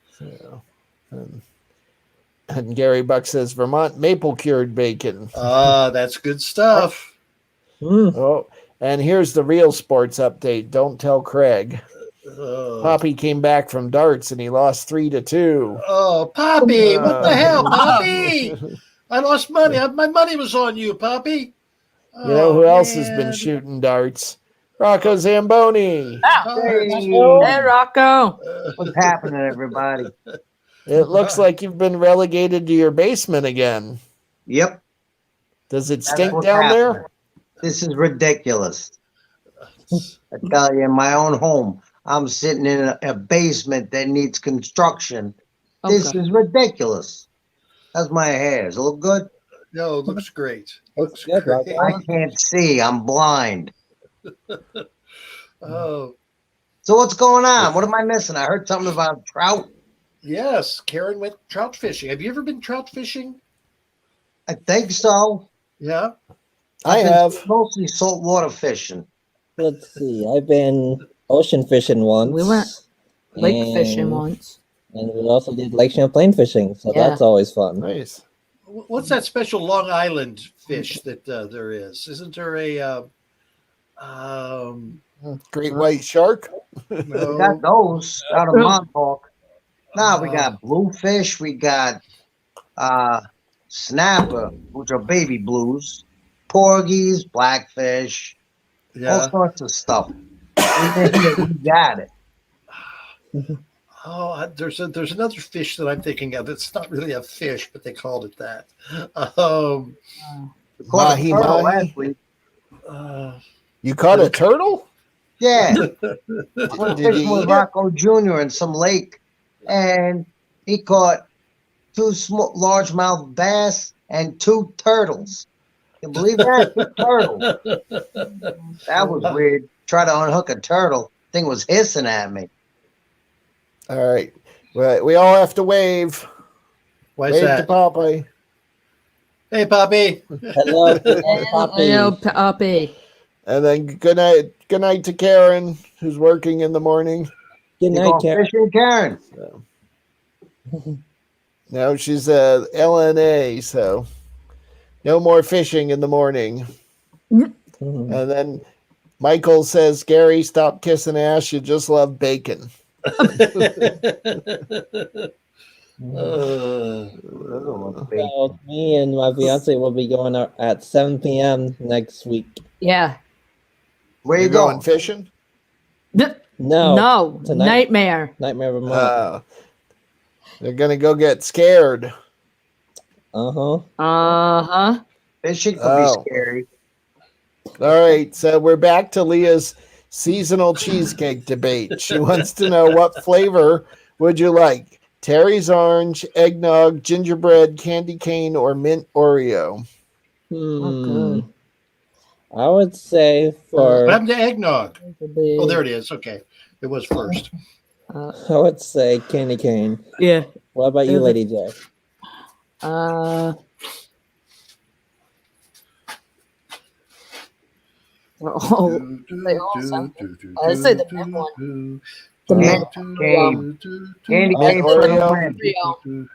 and Gary Buck says Vermont maple cured bacon. That's good stuff. Mm. Oh, and here's the real sports update. Don't tell Craig. Poppy came back from darts and he lost 3-2. Oh, Poppy, what the hell, You Poppy? I lost money. My money was on you, Poppy. know who else has been man. shooting darts? Rocco Zamboni. Hey, Rocco. What's happening, everybody? It looks like you've been relegated to your basement again. Yep. Does it That's stink what's down happening. there? This is ridiculous. I tell you, in my own home, I'm sitting in a basement that needs construction. This Okay. is ridiculous. How's my hair? Does it look good? No, it looks great. Looks good, great. Rocco. I can't see. I'm blind. Oh, So what's going on? What am I missing? I heard something about trout. yes. Karen went trout fishing. Have you ever been trout fishing? I think so. Yeah. I I've been have. mostly saltwater fishing. Let's see. I've been ocean fishing once. We went lake fishing and- once. And we also did Lake Champlain fishing, so Yeah. that's always fun. Nice. What's that special Long Island fish that there is? Isn't there a Great white shark. We no, got those out of Montauk. Now we got bluefish. We got snapper, which are baby blues, porgies, blackfish, all yeah. sorts of stuff. We got it. Oh, there's another fish that I'm thinking of. It's not really a fish, but they called it that. Um, We caught a Mahi turtle mahi. last week. uh, You caught a turtle? Yeah, I Did went you fishing with eat it? Rocco Jr. in some lake, and he caught 2 largemouth bass and 2 turtles. You believe that? 2 turtles. That was weird. Try to unhook a turtle. Thing was hissing at me. All right. Well, we all have to wave. why is Wave to that? Popeye. Hey, Poppy. Hello, Poppy. Hello, Poppy. And then good night. Good night to Karen, who's working in the morning. Good You night, going Karen. fishing, Karen? Now she's a LNA, so no more fishing in the morning. Mhm. And then Michael says, Gary, stop kissing ass. You just love bacon. So me and my fiance will be going out at 7 p.m. next week. Yeah. Where You're you going? fishing? No, No. tonight. Nightmare. Nightmare Vermont. They're gonna go get scared. Uh-huh. Uh-huh. Fishing could Oh. be scary. All right, so we're back to Leah's seasonal cheesecake debate. She wants to know, what flavor would you like? Terry's orange, eggnog, gingerbread, candy cane, or mint Oreo? Oh, good. I would say What for happened to eggnog? Could Oh, there it is. Okay. It was first. I would say candy cane. Yeah. What about you, Lady J? Oh, they all sound I'd say the mint one. The mint cane. Candy Oh, cane for the Oreo. win.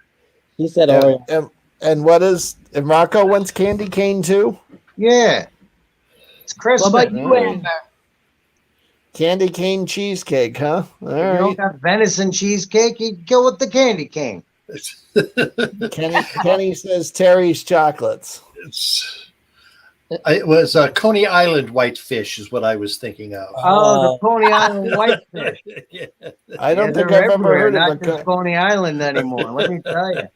He said Oreo. And what is, and Rocco wants candy cane too? Yeah. It's Christmas. What about you, Alright. Amber? Candy cane cheesecake, huh? All If you don't right. got venison cheesecake, you go with the candy cane. Kenny says Terry's chocolates. It was Coney Island whitefish is what I was thinking of. Oh, the Coney Island whitefish. Yeah. I don't Yeah, think they're I've ever everywhere, heard not of just Coney Island anymore. Let me tell you.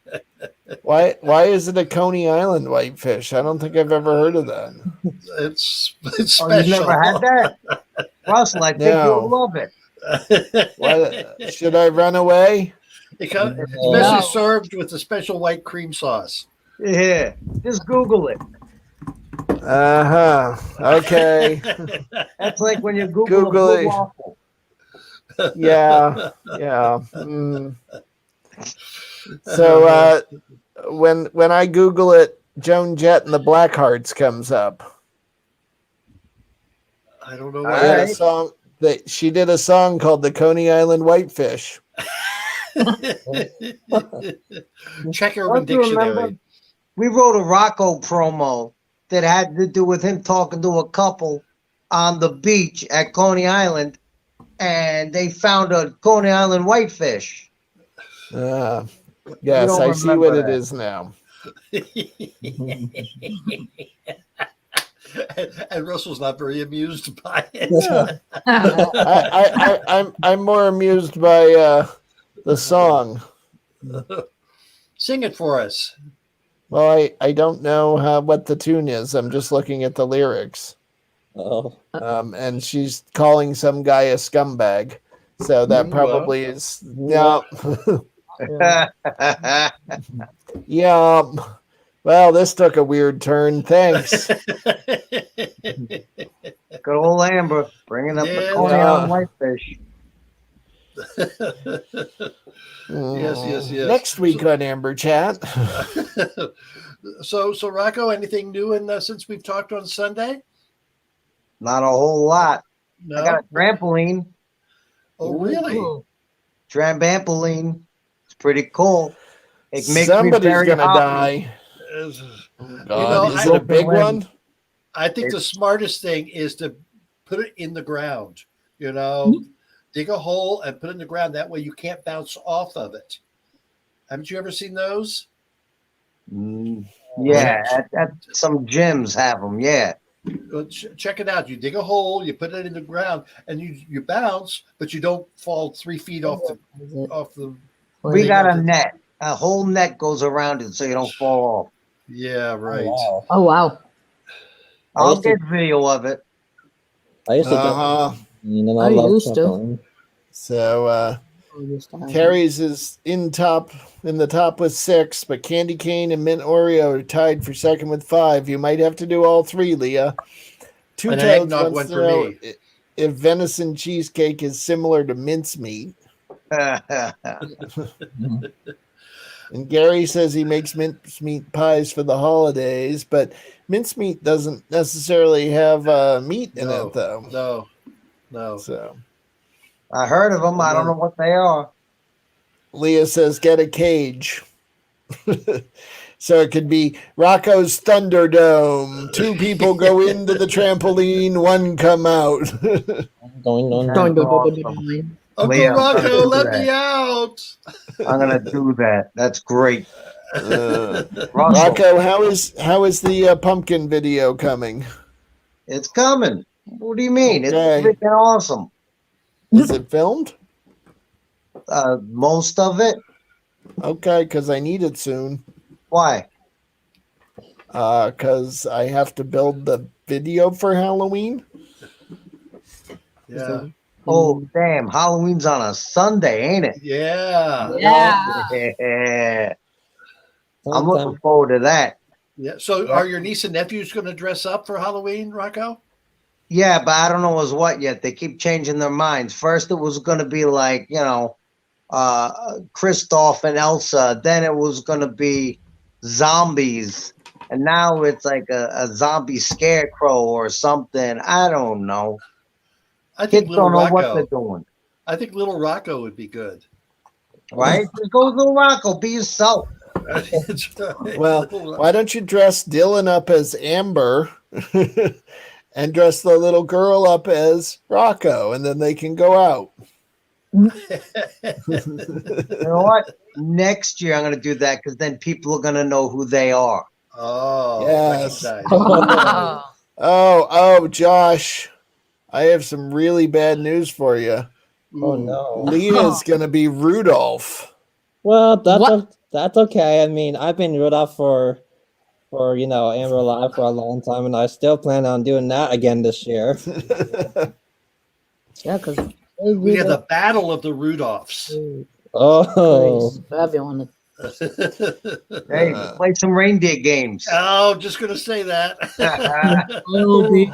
Why is it a Coney Island whitefish? I don't think I've ever heard of that. It's Oh, special. you never had that? Russell, I think No. you'll love it. Why, should I run away? Especially No. served with a special white cream sauce. Yeah. Just Google it. Okay. That's like when you Google, Google a blue it. waffle. Yeah. Mm. So when I Google it, Joan Jett and the Blackhearts comes up. I don't know All what She had right. a song that she did a song called the Coney Island Whitefish. Check Don't Urban you remember? Dictionary. We wrote a Rocco promo that had to do with him talking to a couple on the beach at Coney Island, and they found a Coney Island whitefish. Yes, don't I see what remember it that. is now. And Russell's not very amused by it. I'm more amused by the song. Sing it for us. Well, I don't know what the tune is. I'm just looking at the lyrics. Oh, And she's calling some guy a scumbag. So that probably is no. Yeah. Well, this took a weird turn. Thanks. Good old Amber bringing up the Yeah. Coney Island whitefish. Yes. Next week on Amber Chat. So Rocco, anything new since we've talked on Sunday? Not a whole lot. No. I got a trampoline. Oh, really? Trampoline. It's pretty cool. It makes me Somebody's very gonna happy. die. God, Is it a big one? I think the smartest thing is to put it in the ground. Dig a hole and put it in the ground. That way you can't bounce off of it. Haven't you ever seen those? Yeah, some gyms have them. Yeah. Well, check it out. You dig a hole, you put it in the ground, and you bounce, but you don't fall 3 feet off the. We got a net. A whole net goes around it so you don't fall off. Yeah, right. Oh wow. I'll get video of it. I used to I used to. So Carrie's is in the top with 6, but Candy Cane and Mint Oreo are tied for second with 5. You might have to do all 3, Leah. Two And Toads eggnog wants went to for know me. if venison cheesecake is similar to mincemeat. And Gary says he makes mincemeat pies for the holidays, but mincemeat doesn't necessarily have meat in it, though. No. So I heard of them. I don't know what they are. Leah says, get a cage. So it could be Rocco's Thunderdome. 2 people go into the trampoline, 1 come out. Uncle Leah, Rocco, let me out. I'm gonna do that. That's great. Rocco, how is the pumpkin video coming? It's coming. What do you mean? Okay. It's freaking awesome. Is it filmed? Most of it. Okay, because I need it soon. Why? Because I have to build the video for Halloween. Yeah. Oh, damn. Halloween's on a Sunday, ain't it? Yeah. Yeah. I'm looking forward to that. Yeah. So are your niece and nephews going to dress up for Halloween, Rocco? Yeah, but I don't know as what yet. They keep changing their minds. First, it was going to be like, Kristoff and Elsa. Then it was going to be zombies. And now it's like a zombie scarecrow or something. I don't know. I think Kids don't know Rocco, what they're doing. I think little Rocco would be good. Right? Just go with little Rocco. Be yourself. Well, why don't you dress Dylan up as Amber and dress the little girl up as Rocco, and then they can go out. You know what? Next year I'm going to do that because then people are going to know who they are. Oh, yes. Wow. Oh, Josh, I have some really bad news for you. Oh no. Leah's going to be Rudolph. Well, that's okay. I mean, I've been Rudolph for Amber Live for a long time, and I still plan on doing that again this year. Yeah, because we have the battle of the Rudolphs. Oh. Everyone. Hey, play some reindeer games. Oh, just going to say that. Will be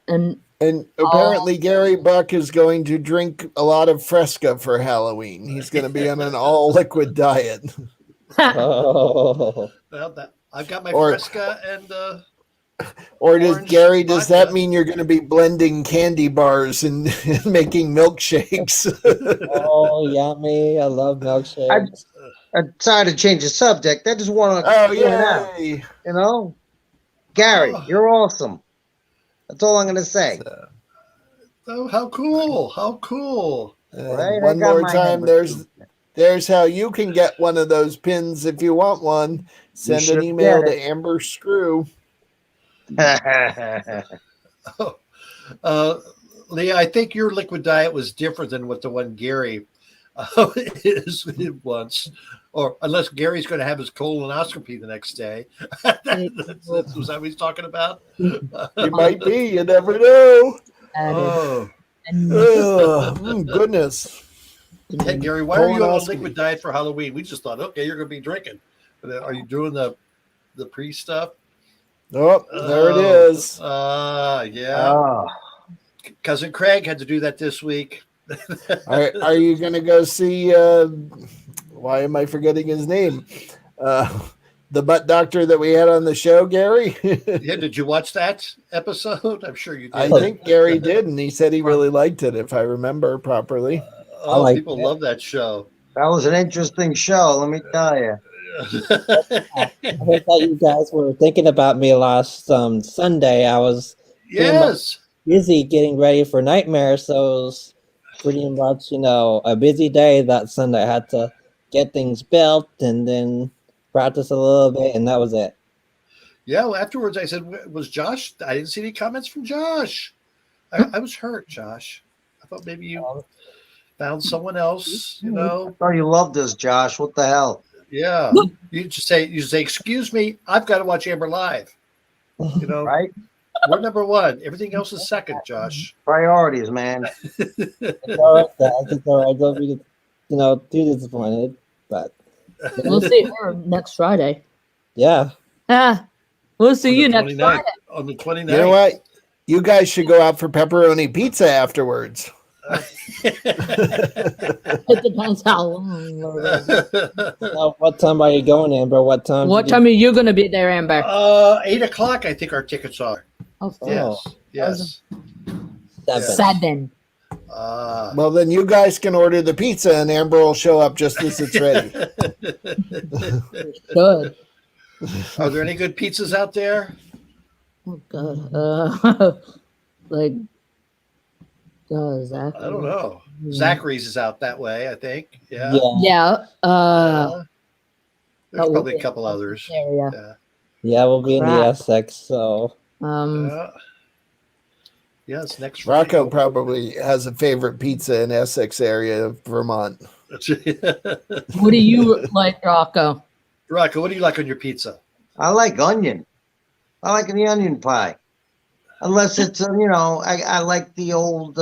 on And apparently Gary Buck is going to drink a lot of Fresca for Halloween. He's going to be on an all-liquid diet. Oh. Well, I've got my Fresca and or does that mean you're going to be blending candy bars and making milkshakes? Oh, yummy. I love milkshakes. I'm sorry to change the subject. I just want to yay. Gary, you're awesome. That's all I'm going to say. Oh, how cool! How cool! And Right, I one got more my time, number there's how you can get one of those pins if you want one. Send an should email get to Amber Screw. it. Leah, I think your liquid diet was different than what the one Gary is once, or unless Gary's going to have his colonoscopy the next day. that's was that what he's talking about? You might be. You never know. Oh, Goodness. hey Gary, why are you on a Colonoscopy. liquid diet for Halloween? We just thought, okay, you're going to be drinking, but are you doing the pre stuff? Oh, there it is. Yeah. Oh, Cousin Craig had to do that this week. Are you going to go see? Why am I forgetting his name? The butt doctor that we had on the show, Gary. Yeah, did you watch that episode? I'm sure you did. I think Gary did, and he said he really liked it, if I remember properly. Oh, like people love that show. that was an interesting show, let me tell you. I heard that you guys were thinking about me last Sunday. I was Yes. busy getting ready for Nightmare, so it was pretty much, a busy day that Sunday. I had to get things built and then practice a little bit, and that was it. Yeah, well, afterwards I said, was Josh? I didn't see any comments from Josh. I was hurt, Josh. I thought maybe you found someone else, I thought you loved this, Josh. What the hell? Yeah. You just say, excuse me, I've got to watch Amber live. Right? We're number one. Everything else is second, Josh. Priorities, man. It's all right, guys. It's all right. Don't be, too disappointed. But We'll see her next Friday. yeah, We'll see you next 29th. Friday. On the 29th. You know what? You guys should go out for pepperoni pizza afterwards. It depends how long. so what time are you going, Amber? What time? What time are you going to be there, Amber? 8:00, I think our tickets are. Oh, Yes. 7. Well, then you guys can order the pizza, and Amber will show up just as it's ready. Good. Are there any good pizzas out there? Oh, God. Zach. I don't know. Zachary's is out that way, I think. Yeah. Yeah. There's probably a couple others. Area. Yeah, we'll be in the Crap. Essex, so Yeah, it's next Rocco Friday. probably has a favorite pizza in Essex area of Vermont. What do you like, Rocco? Rocco, what do you like on your pizza? I like onion. I like the onion pie. Unless it's, I like the old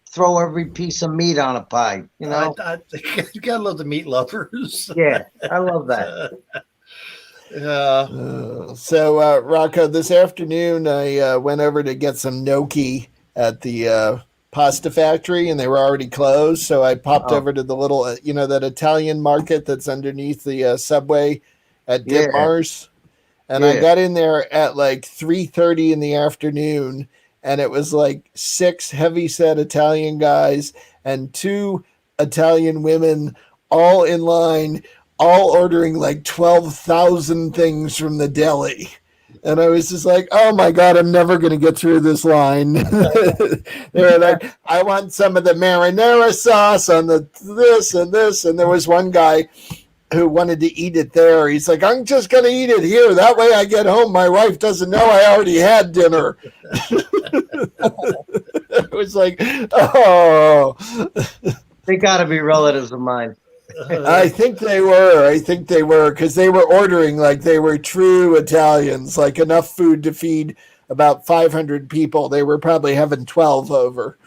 throw every piece of meat on a pie, You gotta love the meat lovers. Yeah, I love that. So, Rocco, this afternoon I went over to get some gnocchi at the pasta factory, and they were already closed. So I popped over to the little, that Italian market that's underneath the subway at Ditmars. And I got in there at like 3:30 in the afternoon, and it was like 6 heavy-set Italian guys and 2 Italian women all in line, all ordering like 12,000 things from the deli. And I was just like, oh my God, I'm never going to get through this line. They were like, I want some of the marinara sauce on the this and this. And there was one guy who wanted to eat it there. He's like, I'm just going to eat it here. That way I get home, my wife doesn't know I already had dinner. It was like, oh. They got to be relatives of mine. I think they were because they were ordering like they were true Italians, like enough food to feed about 500 people. They were probably having 12 over.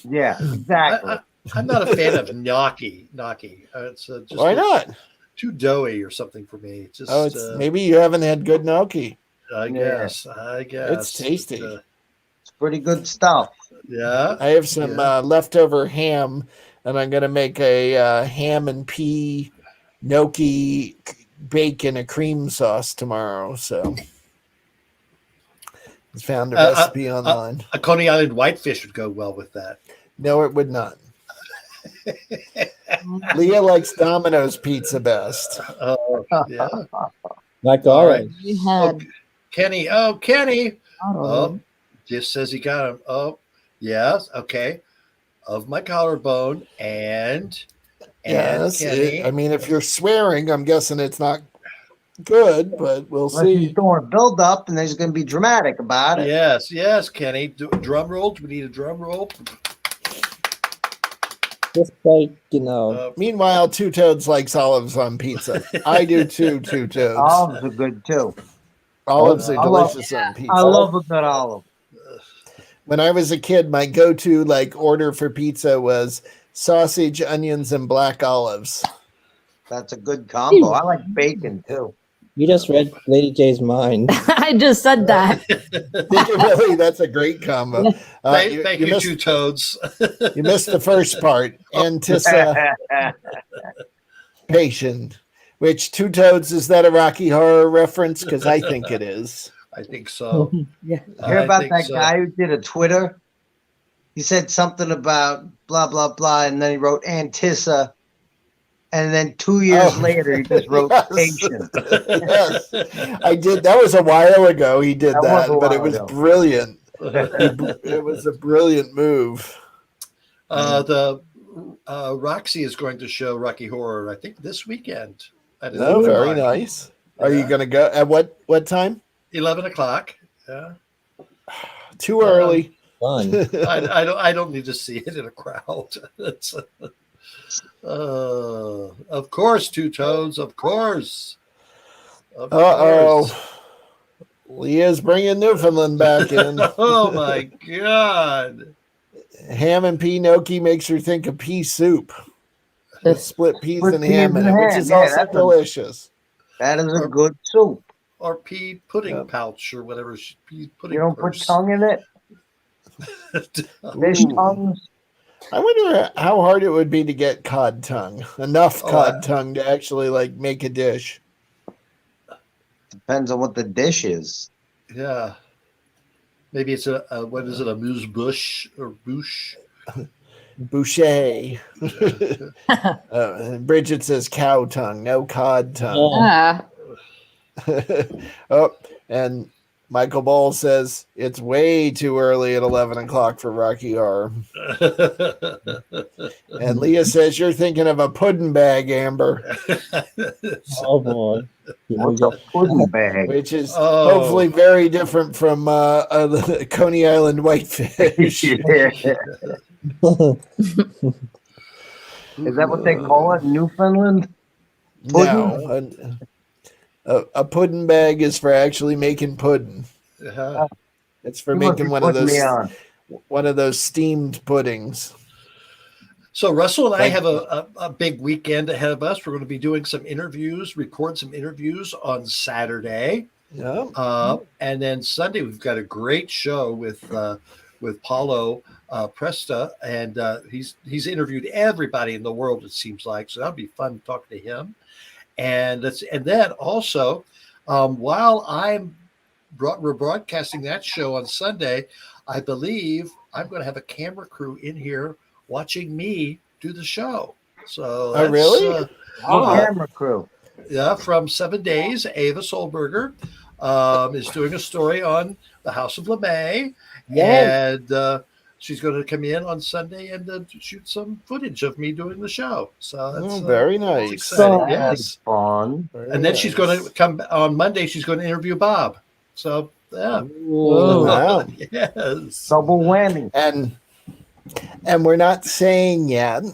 Yeah, exactly. I'm not a fan of gnocchi. It's just Why not? too doughy or something for me. Just Maybe you haven't had good gnocchi. I guess. It's tasty. It's pretty good stuff. Yeah. I have some leftover ham, and I'm going to make a ham and pea gnocchi bacon a cream sauce tomorrow. So I found a recipe online. A Coney Island whitefish would go well with that. No, it would not. Leah likes Domino's pizza best. Oh, yeah. like All always. right. We had Kenny. Oh, Kenny. auto. Just says he got him. Oh, Yes. Okay. Of my collarbone and Yes. Kenny. I mean, if you're swearing, I'm guessing it's not good, but we'll Unless he's see. doing a build up and he's going to be dramatic about it. Yes, Kenny. Drum roll. Do we need a drum roll? Just like, you know, Meanwhile, Two Toads likes olives on pizza. I do too, Two Toads. Olives are good too. Olives are I love- delicious on pizza. I love a good olive. When I was a kid, my go-to order for pizza was sausage, onions, and black olives. That's a good combo. I like bacon too. you just read Lady J's mind. I just said that. Really, that's a great combo. Thank you, missed, Two Toads. you missed the first part, anticipation. Which Two Toads, is that a Rocky Horror reference? Because I think it is. I think so. Yeah. Hear I about think that so. guy who did a Twitter? He said something about blah blah blah, and then he wrote Antissa, and then 2 years later he just wrote Yes. patient. Yes, I did. That was a while ago. He did That was that, a but it while was ago. brilliant. It was a brilliant move. The Roxy is going to show Rocky Horror, I think, this weekend. At Oh, 11 very o'clock. nice. Are you Yeah. going to go at what time? 11 o'clock. Yeah. Too early. Fun. I don't need to see it in a crowd. It's, of course, Two Toads. Of course. Of course. Leah's bringing Newfoundland back in. Oh my God. Ham and pea gnocchi makes her think of pea soup. With split peas Split and ham peas in and it, which ham. is Yeah, also that's a- delicious. That is a good soup. Or pea pudding Yep. pouch or whatever. Pea pudding You don't put purse. tongue in it. Fish Ooh. tongues. I wonder how hard it would be to get cod tongue. Enough Oh, cod tongue to actually make a dish. Depends on what the dish is. Yeah. Maybe it's a what is it, a moose bush or bouche? Boucher. And Bridget says cow tongue, no cod tongue. Yeah. Oh, and Michael Ball says it's way too early at 11 o'clock for Rocky Horror. And Leah says you're thinking of a pudding bag, Amber, Oh boy. What's a pudding bag? which is Oh. hopefully very different from the Coney Island whitefish. Is that what they call it in Newfoundland? No, a pudding bag is for actually making pudding. Yeah. It's for You must making be one of putting me those on. steamed puddings. So Russell and I Like- have a big weekend ahead of us. We're going to be doing some interviews, record some interviews on Saturday. Yeah. And then Sunday, we've got a great show with Paulo Presta, and he's interviewed everybody in the world, it seems like. So that'll be fun talking to him. And then also, while we're broadcasting that show on Sunday, I believe I'm going to have a camera crew in here watching me do the show. So that's, really? Camera crew. yeah, from 7 Days, Ava Solberger is doing a story on the House of LeMay. Yeah. And she's going to come in on Sunday and shoot some footage of me doing the show. So that's Very that's nice. exciting. That's Yes. fun. Very And then she's going to come on Monday. She's going to interview Bob. So, yeah. Ooh. Wow. Yes. Double whammy. And we're not saying yet.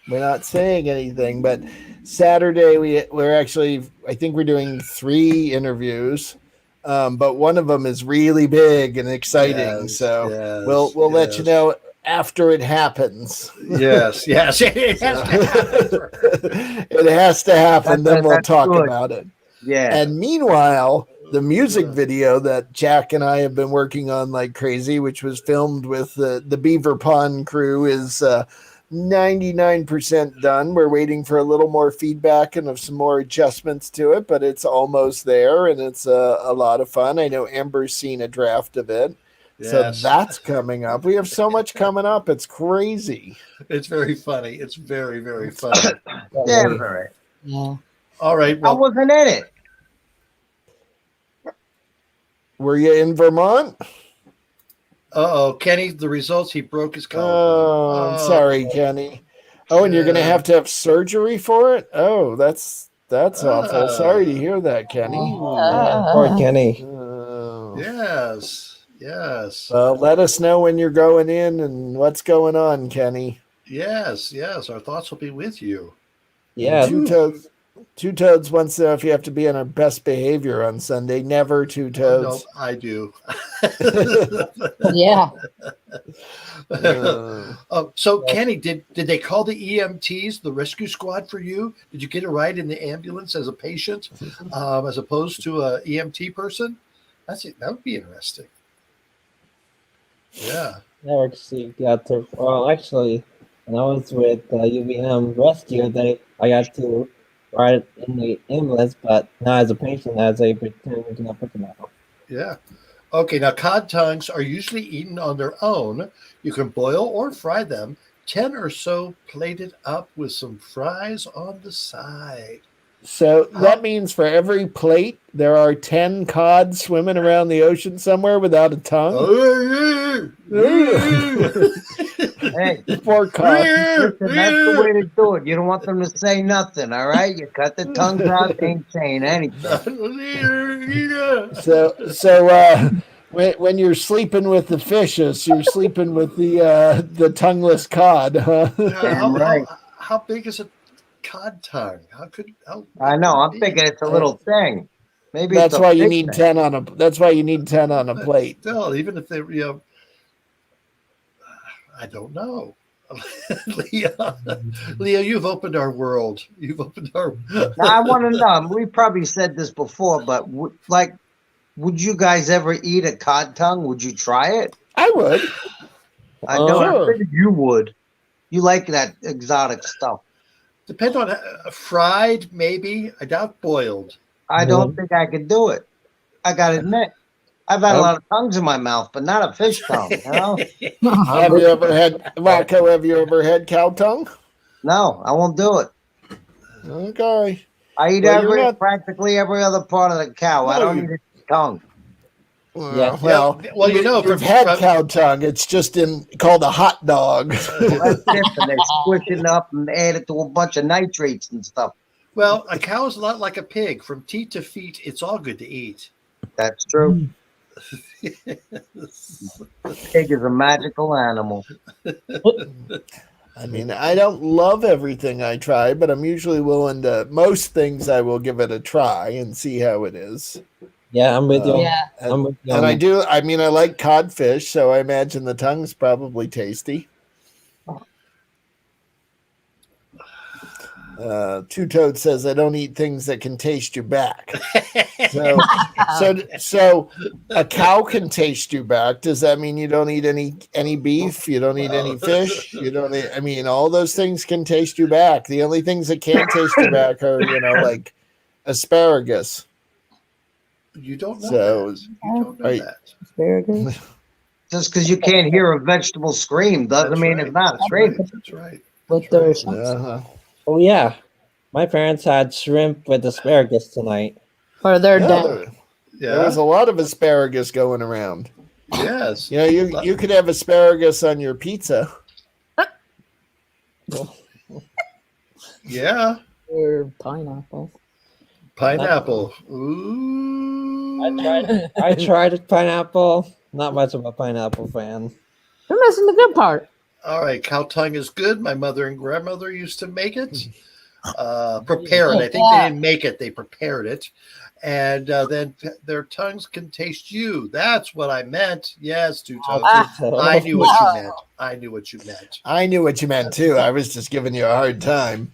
We're not saying anything, but Saturday we're actually, I think we're doing 3 interviews, but one of them is really big and exciting. Yes, So yes, we'll let you yes. know after it happens. Yes. Yes. It has to happen. It has to happen. Then we'll That's talk good. about it. Yeah. And meanwhile, the music video that Jack and I have been working on like crazy, which was filmed with the Beaver Pond crew, is 99% done. We're waiting for a little more feedback and of some more adjustments to it, but it's almost there, and it's a lot of fun. I know Amber's seen a draft of it. So Yes. that's coming up. We have so much coming up. It's crazy. It's very funny. It's very, very funny. Yeah, all right. Yeah. All right. I Well, wasn't in it. Were you in Vermont? Kenny, the results, he broke his collarbone. Oh, I'm sorry, Kenny. Oh, and you're going to have surgery for it? Oh, that's awful. Sorry to hear that, Kenny. Poor Kenny. Oh. Yes. Well, let us know when you're going in and what's going on, Kenny. Yes. Our thoughts will be with you. Yeah. Two Toads wants to know if you have to be on our best behavior on Sunday. Never, Two Toads. No, I do. Yeah. So Kenny, did they call the EMTs, the rescue squad, for you? Did you get a ride in the ambulance as a patient, as opposed to a EMT person? That would be interesting. Yeah. Never actually got to. Well, actually, when I was with UVM Rescue, I got to ride in the ambulance, but not as a patient, as a pretend personnel. Yeah. Okay, now cod tongues are usually eaten on their own. You can boil or fry them, 10 or so plated up with some fries on the side. So that means for every plate, there are 10 cod swimming around the ocean somewhere without a tongue? Hey, poor cod. listen, that's the way to do it. You don't want them to say nothing, all right? You cut the tongues out, they ain't saying anything. So when you're sleeping with the fishes, you're sleeping with the tongueless cod, huh? Damn right. How big is a cod tongue? I know. I'm thinking it's a little thing. Maybe That's it's why you need 10 on a. That's why you need 10 on a plate. Still, even if they, I don't know. Leo, you've opened our world. You've opened our. Now, I want to know. We probably said this before, but would you guys ever eat a cod tongue? Would you try it? I would. I know. Sure. I figured you would. You like that exotic stuff. Depends on fried, maybe. I doubt boiled. I don't think I could do it. I got to admit. I've had a lot of tongues in my mouth, but not a fish tongue. You know? Have you ever had Rocco? Have you ever had cow tongue? No, I won't do it. Okay. I eat practically every other part of the cow. I don't eat its tongue. Well, you've had cow tongue. It's just called a hot dog. That's it, and they squish it up and add it to a bunch of nitrates and stuff. Well, a cow is a lot like a pig. From teat to feet, it's all good to eat. That's true. Pig is a magical animal. I mean, I don't love everything I try, but I'm usually willing to. Most things I will give it a try and see how it is. Yeah, I'm with you. Yeah. I'm with you. And I do. I mean, I like codfish, so I imagine the tongue's probably tasty. Two Toad says, "I don't eat things that can taste your back." So a cow can taste you back. Does that mean you don't eat any beef? You don't eat any fish? You don't eat. I mean, all those things can taste you back. The only things that can't taste you back are, like asparagus. You don't know So, that. You don't know that. Asparagus. Just because you can't hear a vegetable scream doesn't mean it's not screaming. That's right. With those. Oh yeah, my parents had shrimp with asparagus tonight. Or they're dead. There was a lot of asparagus going around. Yes. You could have asparagus on your pizza. Yeah. Or pineapple. Pineapple. Ooh. I tried pineapple. Not much of a pineapple fan. You're missing the good part. All right, cow tongue is good. My mother and grandmother used to make it. Prepare it. I think they didn't make it. They prepared it. And then their tongues can taste you. That's what I meant. Yes, Two Toes. I knew what you meant. I knew what you meant. I knew what you meant too. I was just giving you a hard time.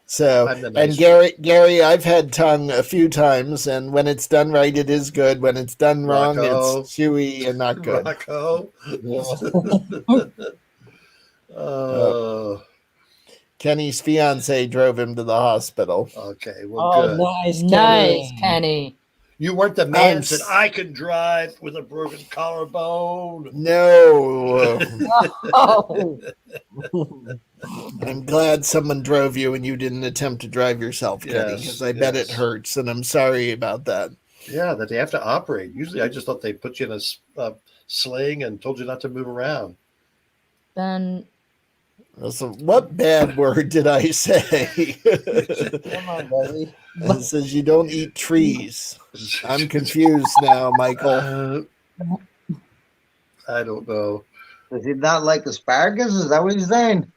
So, nice Gary, I've had tongue a few times, and when it's done right, it is good. When it's done wrong, it's chewy and not good. Rocco. Kenny's fiance drove him to the hospital. Okay, well, good. Nice, Kenny. You weren't the man that said, I can drive with a broken collarbone. No. Oh. I'm glad someone drove you and you didn't attempt to drive yourself, Kenny, because I bet it hurts, and I'm sorry about that. Yeah, that they have to operate. Usually I just thought they put you in a sling and told you not to move around. Then So what bad word did I say? Come on, buddy. It says you don't eat trees. I'm confused now, Michael. I don't know. Does he not like asparagus? Is that what he's saying?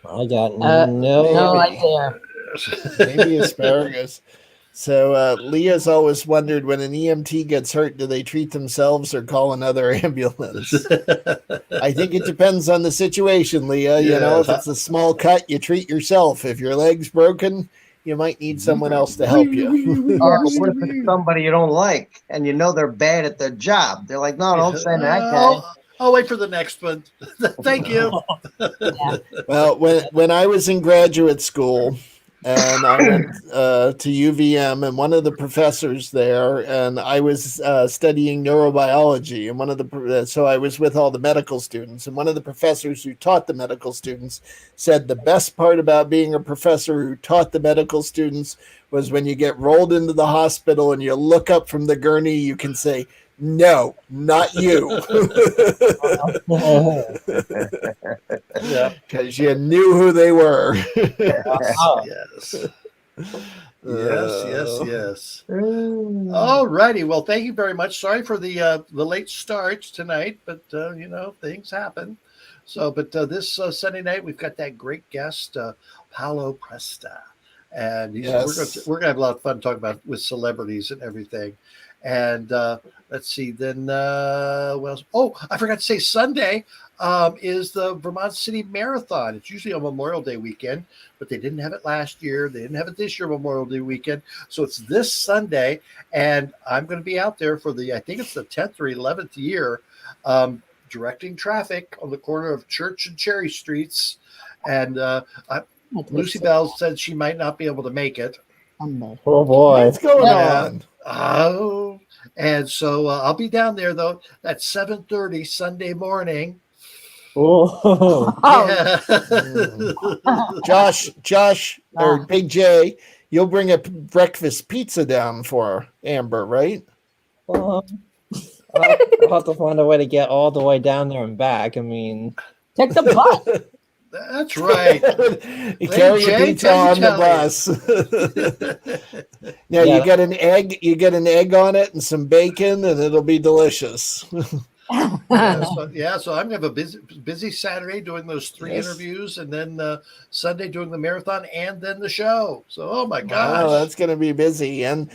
I got no maybe. idea. Maybe asparagus. So Leah's always wondered, when an EMT gets hurt, do they treat themselves or call another ambulance? I think it depends on the situation, Leah. You know, if it's a small cut, you treat yourself. If your leg's broken, you might need someone else to help you. Yeah, but what if it's somebody you don't like and you know they're bad at their job? They're like, no, don't send that guy. I'll wait for the next one. Thank you. Well, when I was in graduate school, and I went to UVM, and one of the professors there, and I was studying neurobiology, and so I was with all the medical students, and one of the professors who taught the medical students said the best part about being a professor who taught the medical students was when you get rolled into the hospital and you look up from the gurney, you can say, "No, not you," Yeah. because you knew who they were. Yes. Yes. All righty. Well, thank you very much. Sorry for the late start tonight, but you know, things happen. So, but this Sunday night we've got that great guest, Paolo Presta, and we're gonna have a lot of fun talking about with celebrities and everything. And let's see, then well, oh, I forgot to say Sunday is the Vermont City Marathon. It's usually on Memorial Day weekend, but they didn't have it last year. They didn't have it this year, Memorial Day weekend. So it's this Sunday, and I'm going to be out there for I think it's the 10th or 11th year, directing traffic on the corner of Church and Cherry Streets. And Lucy Bell said she might not be able to make it. Oh boy, What's going on? Oh, and so I'll be down there though at 7:30 Sunday morning. Oh, Yeah. Josh, or Big J, you'll bring a breakfast pizza down for Amber, right? I'll have to find a way to get all the way down there and back. I mean, Take the bus. That's right. You carry your pizza on the bus. Now you get an egg. You get an egg on it and some bacon, and it'll be delicious. So I'm gonna have a busy Saturday doing those 3 interviews, and then Sunday doing the marathon, and then the show. So, oh my gosh, that's gonna be busy. And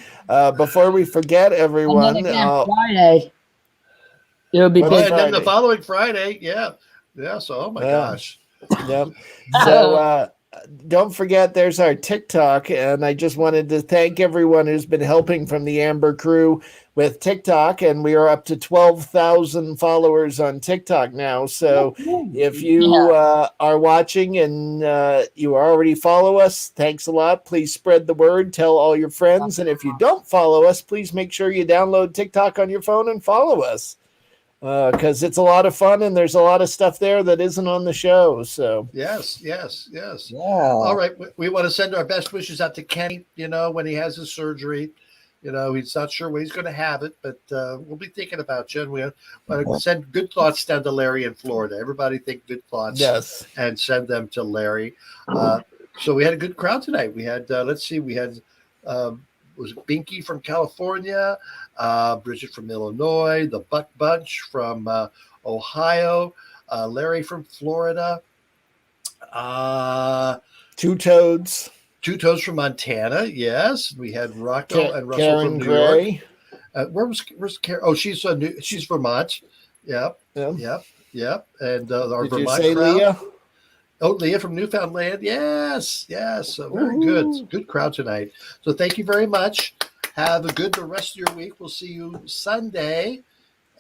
before we forget, everyone, Friday. It'll be busy. And then the following Friday, yeah. So, oh my gosh. Yep. So don't forget, there's our TikTok, and I just wanted to thank everyone who's been helping from the Amber crew with TikTok, and we are up to 12,000 followers on TikTok now. So if you are watching and you already follow us, thanks a lot. Please spread the word, tell all your friends, and if you don't follow us, please make sure you download TikTok on your phone and follow us. Because it's a lot of fun, and there's a lot of stuff there that isn't on the show. So yes. Yeah. All right, we want to send our best wishes out to Kenny. You know, when he has his surgery, you know, he's not sure when he's going to have it, but we'll be thinking about you. And we want to send good thoughts down to Larry in Florida. Everybody think good thoughts, and send them to Larry. So we had a good crowd tonight. We had was it Binky from California, Bridget from Illinois, the Buck Bunch from Ohio, Larry from Florida, Two Toads from Montana. Yes, we had Rocco and Russell Karen from New Gray. York. Where's Karen? Oh, she's Vermont. Yep. And our Did Vermont you say crowd. Leah? Oh, Leah from Newfoundland. Yes. So very good. Good crowd tonight. So thank you very much. Have a good the rest of your week. We'll see you Sunday.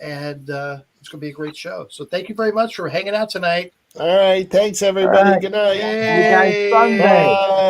And it's going to be a great show. So thank you very much for hanging out tonight. All right. Thanks, everybody. Good night. You guys Sunday. Bye.